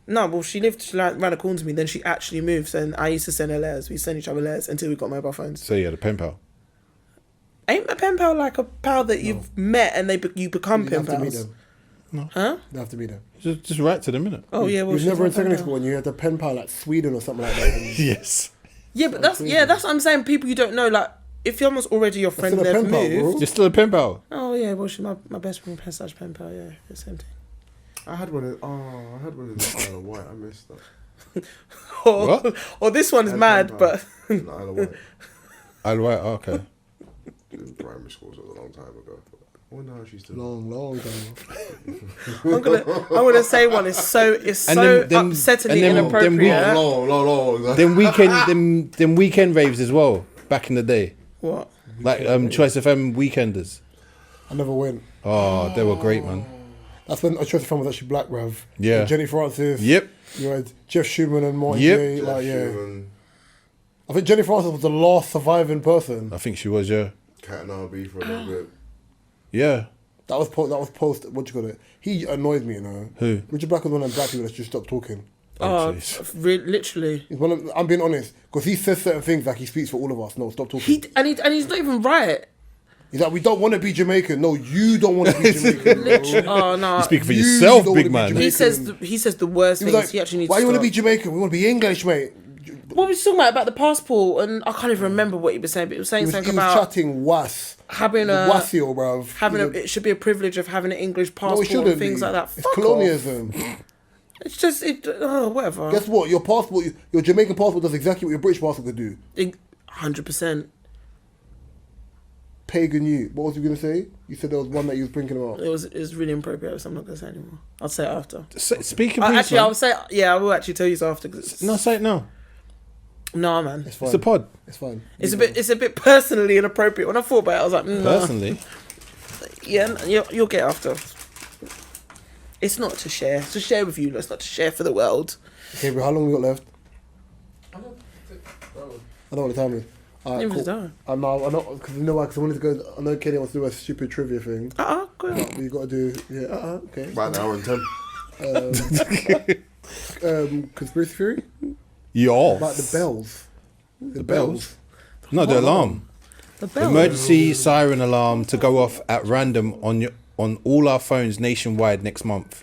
No, well, she like ran a corner to me. Then she actually moved, and I used to send her letters. We send each other letters until we got mobile phones. So you had a pen pal. Ain't a pen pal like a pal that you've met and you become You pen have to meet pals? them. Huh? You have to meet them. Just write to them, innit? Oh yeah, well, You was she's never my in secondary pen pal. school and you had a pen pal like Sweden or something like that. And Yes. Yeah, but that's what I'm saying. People you don't know, like if someone's already your friend, still a they've pen pal, moved. bro. You're still a pen pal. Oh yeah, well she's my best friend / pen pal. Yeah, the same thing. I had one in the Isle of Wight. I missed that. What? Or this one's Had mad, pen but In the Isle of Wight. I'll write. Okay. In primary school, so it was a long time ago. I wonder how she's doing. Long ago. I'm gonna say one. It's so upsettingly inappropriate. Long. Them weekend raves as well. Back in the day, What? like Choice FM weekenders. I never went. Oh, they were great, man. That's when I tried to find was actually black, bruv. Yeah. And Jenny Francis. Yep. You had Jeff Schumann and Martin Yep. J. Like, yeah. I think Jenny Francis was the last surviving person. I think she was, yeah. Cat and RB for a little bit. Yeah. That was post. What you call it? He annoys me, you know. Who? Richard Black was one of them black people that just stopped talking. Oh, jeez. literally. He's one of, I'm being honest, because he says certain things like he speaks for all of us. No, stop talking. And he's not even right. He's like, we don't want to be Jamaican. No, you don't want to be Jamaican. Literally. Oh no. You speak for You yourself, don't big wanna be man. Jamaican. He says the worst He was things. like, He actually needs why to you want to stop. be Jamaican? We want to be English, mate. What was he talking about the passport? And I can't even remember what he was saying. But he was saying He something was about chatting was. having a Wasio, bruv. it should be a privilege of having an English No, passport it shouldn't and things be. like that. It's Fuck colonialism. off. It's just whatever. Guess what? Your passport, your Jamaican passport does exactly what your British passport could do. 100%. Pagan you. What was you going to say? You said there was one that you was thinking about. It was really inappropriate, so I'm not gonna say anymore. I'll say it after. Speaking Actually, I'll say I will actually tell you so after. No, say it now. No, man. It's fine. It's a pod. It's fine. It's a bit personally inappropriate. When I thought about it, I was like, no. Personally. Yeah, you'll get after. It's not to share. It's to share with you. It's not to share for the world. Okay, but how long we got left? I don't I know what the time is. Alright, It was cool. done. I know, because you know why? Because I wanted to go. I know Kenny wants to do a stupid trivia thing. Go on. But you got to do, okay. About an hour and 10. Conspiracy theory Yo. about the bells. The bells? No, the alarm. The bell. Emergency siren alarm to go off at random on all our phones nationwide next month.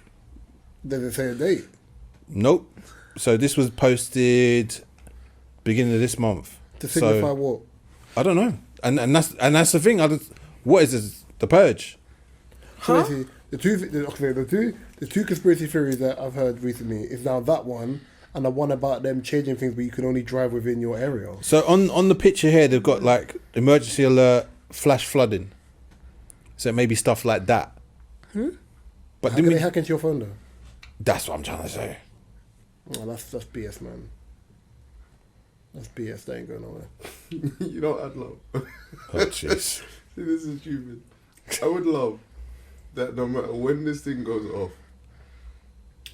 Does it say a date? Nope. So this was posted beginning of this month. To signify So, what? I don't know. And that's the thing. What is this? The Purge? Huh? Seriously, the two conspiracy theories that I've heard recently is now that one and the one about them changing things, but you can only drive within your area. So on the picture here, they've got like emergency alert, flash flooding. So maybe stuff like that. But How didn't can they we, hack into your phone though? that's what I'm trying to say. Oh, that's BS, man. That's BS. That ain't going nowhere. You know what I'd love? Oh jeez. See, this is stupid. I would love that no matter when this thing goes off,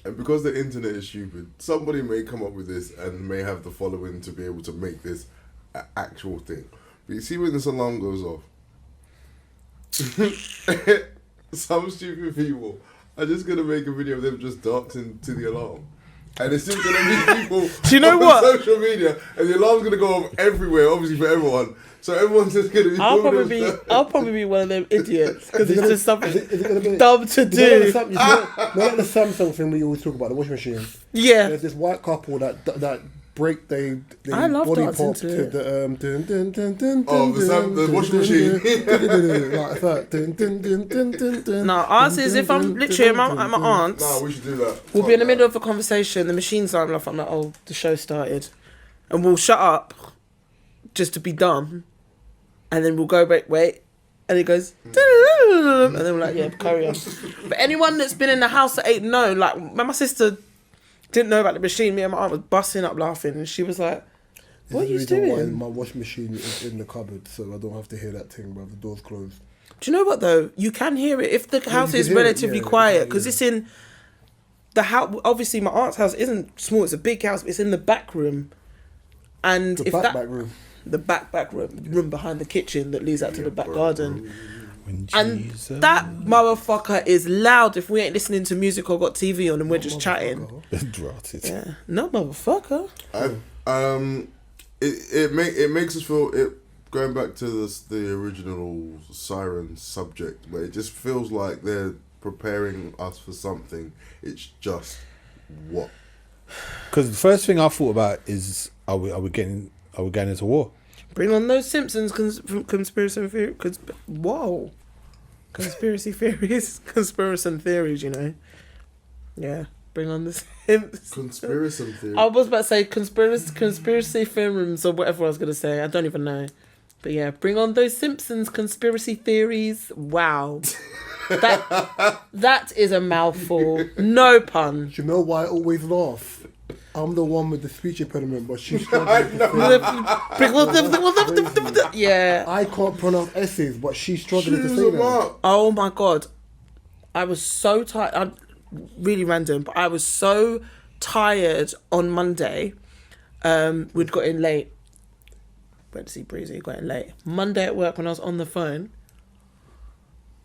and because the internet is stupid, somebody may come up with this and may have the following to be able to make this an actual thing. But you see when this alarm goes off, some stupid people are just going to make a video of them just dancing to the alarm. And it's just going to be people Do you know on what? social media, and the alarm's going to go off everywhere, obviously for everyone. So everyone's just going to be. I'll doing probably be one of them idiots because it's just something Is it gonna be dumb to do. Not like the Samsung thing we always talk about, the washing machine. Yeah. There's this white couple that break they I love body dancing pop to to it. the dun dun dun dun Oh, the washing machine. Like that. Dun dun dun dun dun dun. No, ours is if I'm literally at my aunt's, Nah, we should do that. we'll be in the middle of a conversation, the machine's on off, I'm like, oh, the show started. And we'll shut up just to be dumb. And then we'll go back, wait. And it goes, and then we're like, yeah, carry on. But anyone that's been in the house that ain't known, like when my sister didn't know about the machine, me and my aunt was busting up laughing. And she was like, what are you This is the reason why doing? my washing machine is in the cupboard, so I don't have to hear that thing, bro. The door's closed. Do you know what though? You can hear it if the house you is can hear it, relatively yeah, quiet yeah. because it's in the house. Obviously, my aunt's house isn't small; it's a big house. But it's in the back room, and The if back that room. the back room behind the kitchen that leads out to the back garden, When and Jesus- that motherfucker is loud. If we ain't listening to music or got TV on and we're just chatting, Drafted. yeah, no motherfucker. It makes us feel it. Going back to the original siren subject, where it just feels like they're preparing us for something. It's just what. Because the first thing I thought about is are we getting into war? Bring on those Simpsons conspiracy theories. Whoa. Conspiracy theories. Conspiracy theories, you know. Yeah. Bring on the Simpsons. Conspiracy theory. I was about to say conspiracy theorems or whatever I was going to say. I don't even know. But yeah, bring on those Simpsons conspiracy theories. Wow. That is a mouthful. No pun. Do you know why I always laugh? I'm the one with the speech impediment, but she's struggling. Yeah. I can't pronounce S's, but she's struggling to say that. Oh my God. I was so tired. I'm really random, but I was so tired on Monday. We'd got in late. Went to see Breezy, got in late. Monday at work when I was on the phone,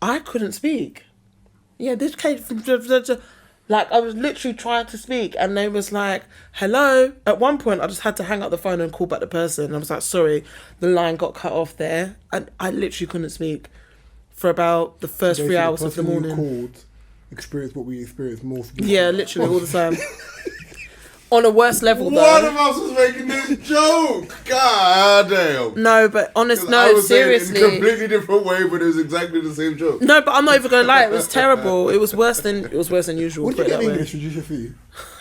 I couldn't speak. Yeah, this came from... Like, I was literally trying to speak and they was like, hello. At one point, I just had to hang up the phone and call back the person. And I was like, sorry, the line got cut off there. And I literally couldn't speak for about the first 3 hours of the morning. Called, experienced what we experienced most. Yeah, literally all the time. On a worse level, though. One of us was making this joke. God damn. No, but honest, I no, was saying it seriously. in a completely different way, but it was exactly the same joke. No, but I'm not even gonna lie. It was terrible. It was worse than usual. What did you get in way. English? Did you fee?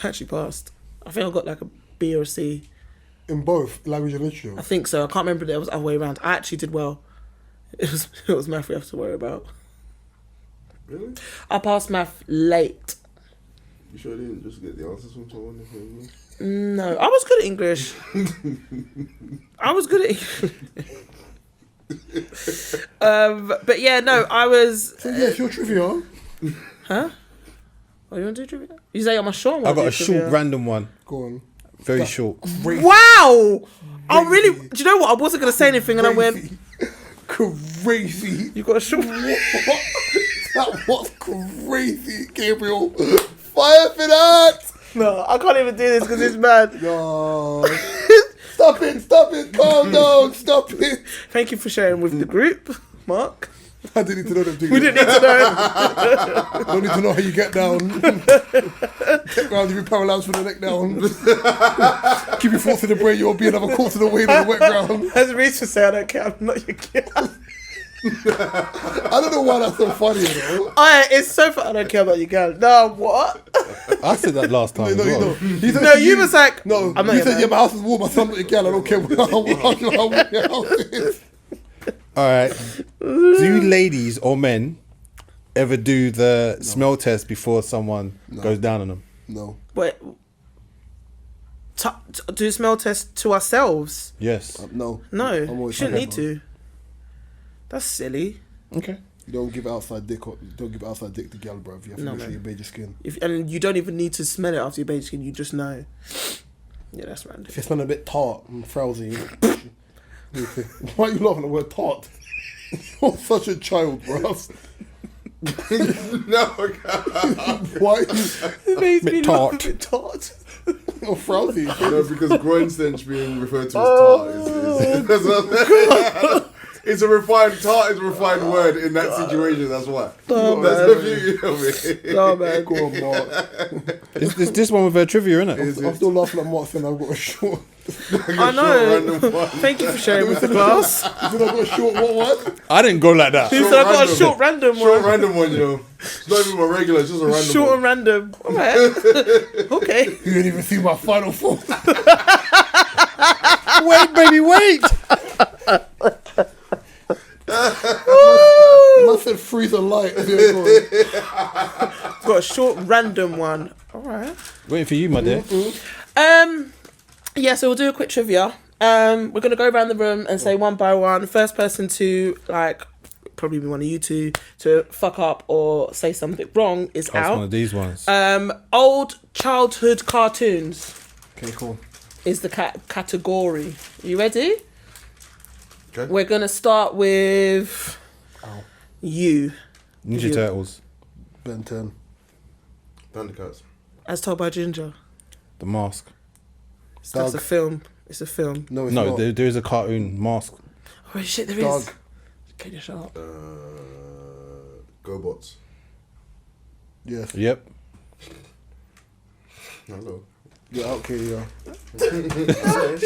I actually passed. I think I got like a B or a C. In both language and literature. I think so. I can't remember. It was the other way around. I actually did well. It was math we have to worry about. Really? I passed math late. You sure didn't just get the answers from someone? No, I was good at English. I was good at English. But yeah, no, I was. So yes, your trivia. Huh? Oh, you want to do trivia? You say I'm a short one. I've got a short random one. Go on. Very short. Crazy. Wow! I really. Do you know what? I wasn't gonna say anything, and I went. Crazy. You got a short. That was crazy, Gabriel. Fire for that. No, I can't even do this because it's bad. No. Stop it. Calm down. Stop it. Thank you for sharing with the group, Mark. I didn't need to know them things. We didn't need to know. Don't need to know how you get down. Take round, give you paralyzed from the neck down. Keep your thoughts in the brain, you'll be another quarter of the way to the wet ground. As Reese would say, I don't care, I'm not your kid. I don't know why that's so funny, though. It's so funny. I don't care about your girl. No, what? I said that last time as well. You was like, no, I'm not you said, man. yeah, my house is warm, my son not your girl, I don't care how warm your house is. Alright. Do ladies or men ever do the smell test before someone goes down on them? No. Wait. Do smell test to ourselves? Yes. No. No, I'm you always shouldn't happy, need to. That's silly. Okay. You don't give outside dick to gal, bruv. You have to make sure you bathe your skin. And you don't even need to smell it after you bathe your skin, you just know. Yeah, that's random. If you smell a bit tart and frowsy, why are you laughing at the word tart? You're such a child, bruv. No, God. Why are you It makes me laugh a tart. bit tart. you're frowsy? No, because groin stench being referred to as tart is it's a refined tart is a refined word in that situation. That's why. Oh, That's man. the beauty of it. Oh, man. Go on, Mark. It's this one with a trivia, isn't it? I'm still laughing at Mark saying I've got a short. I know. Thank you for sharing with the class. You said I've got a short what? I didn't go like that. He said I got a short random one. Short random one, you know. It's not even my regular, it's just a random Short one. and random. Alright. Okay. You didn't even see my final four. Wait, baby, wait. I said freezer light. Yeah, go on. Got a short random one. Alright. Waiting for you, my dear. Yeah, so we'll do a quick trivia. We're gonna go around the room and say one by one. First person to probably be one of you two to fuck up or say something wrong is That's out. one of these ones. Old childhood cartoons Okay, cool. is the category. You ready? Okay. We're gonna start with you, Ninja Turtles. Ben 10. Thundercats. as told by Ginger. The Mask. That's a Doug. film. It's a film. No, it's No, not. there is a cartoon Mask. Oh shit, there is. Doug. Okay, shut up. GoBots. Yes. Yep. Hello. Yeah, okay, yeah. No, it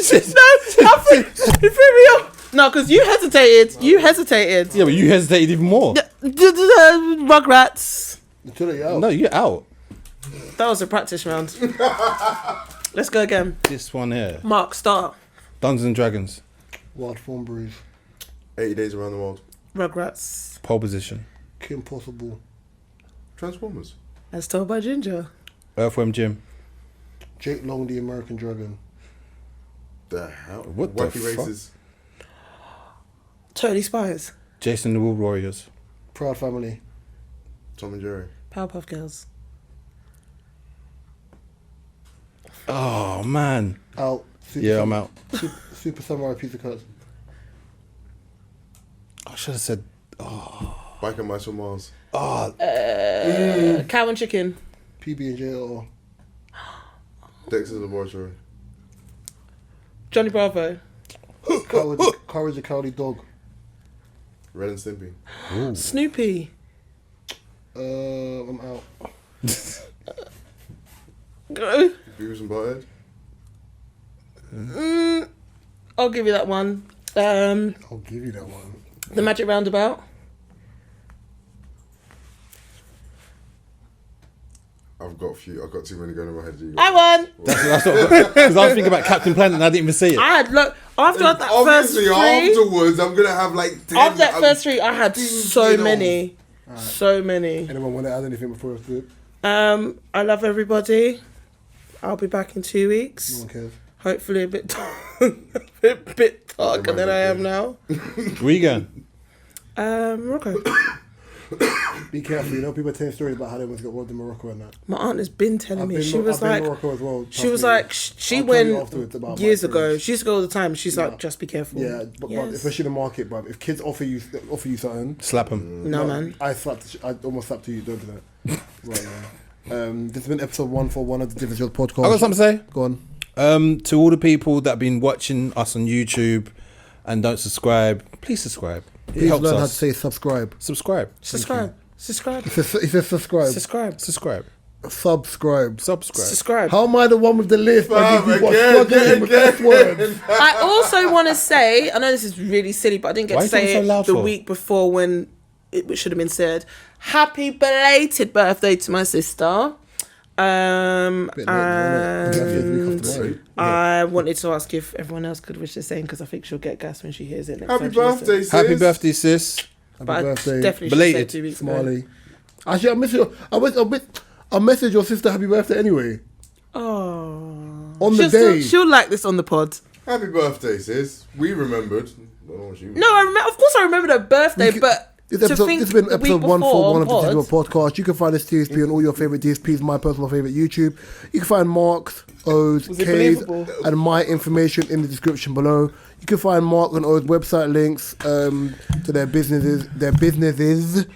threw me off. No, because you hesitated. You hesitated. Yeah, but you hesitated even more. Rugrats. Until they out. No, you're out. That was a practice round. Let's go again. This one here. Mark, start. Dungeons and Dragons. Wild Thornberries. 80 Days Around the World. Rugrats. Pole Position. Kim Possible. Transformers. As told by Ginger. Earthworm Jim. Jake Long, the American Dragon. The hell? What the Wacky fuck? Races. Totally Spies. Jason the Wood Warriors. Proud Family. Tom and Jerry. Powerpuff Girls. Oh man. Out. Yeah, I'm out. Super Samurai Pizza Cuts. I should have said. Bike and Mice from Mars. Oh, Cow and Chicken. PB&J or Dexter's Laboratory. Johnny Bravo. Courage the Cowardly Dog. Red and Stimpy. Snoopy. I'm out. Go. Beavis and Butthead. I'll give you that one. I'll give you that one. The Magic Roundabout. I've got too many going in my head. I won. that's what. Because I was thinking about Captain Planet and I didn't even see it. I had look after that first Obviously, three. afterwards, I'm gonna have like 10. After that first three, I had so thinking many, so many. Anyone want to add anything before it's good? I love everybody. I'll be back in 2 No weeks. one cares. Hopefully a bit, a bit darker than I am now. Where you going? Morocco. Be careful, you know, people are telling stories about how they once got robbed in Morocco and that. My aunt has been telling me. She was I've been like, in Morocco as well. she was trust me. like, she I'll tell you went afterwards about my years ago. experience. She used to go all the time. She's like, just be careful. Yeah, but Yes. especially in the market, but if kids offer you something, Slap him. No, man. I almost slapped you. Don't do that. Right now. This has been episode 141 of the Different Shows podcast. I got something to say. Go on. To all the people that have been watching us on YouTube and don't subscribe, please subscribe. It Please helps learn how to us. say subscribe. Subscribe. Subscribe. Subscribe. It says subscribe. Subscribe. Subscribe. Subscribe. Subscribe. Subscribe. How am I the one with the list? I give you Again. struggling with F words. I also want to say, I know this is really silly, but I didn't get Why to are you say so it loud the for? week before when it should have been said. Happy belated birthday to my sister. And I wanted to ask if everyone else could wish the same because I think she'll get gas when she hears it next Happy time she listens. birthday, sis. Happy birthday, sis. But Happy I birthday. definitely Belated. should say 2 weeks ago. Smiley. Actually, I messaged your sister happy birthday anyway. Oh. On the day. She'll like this on the pod. Happy birthday, sis. We remembered. Oh, she- No, of course I remember her birthday, but This to episode, think this has been the week episode 141 of the before on Digital Podcast. You can find this DSP on all your favourite DSPs, my personal favourite YouTube. You can find Mark's, O's, Was it K's, believable? and my information in the description below. You can find Mark and O's website links to their businesses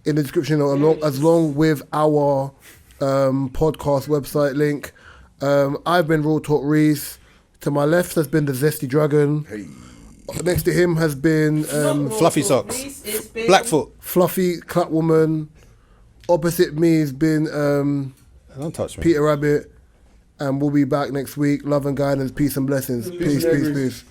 in the description along with our podcast website link. I've been Raw Talk Reese. To my left has been the Zesty Dragon. Hey. Next to him has been Fluffy socks. Blackfoot. Fluffy Clapwoman. Opposite me has been Don't touch me. Peter Rabbit. And we'll be back next week. Love and guidance, peace and blessings. Peace, peace, peace.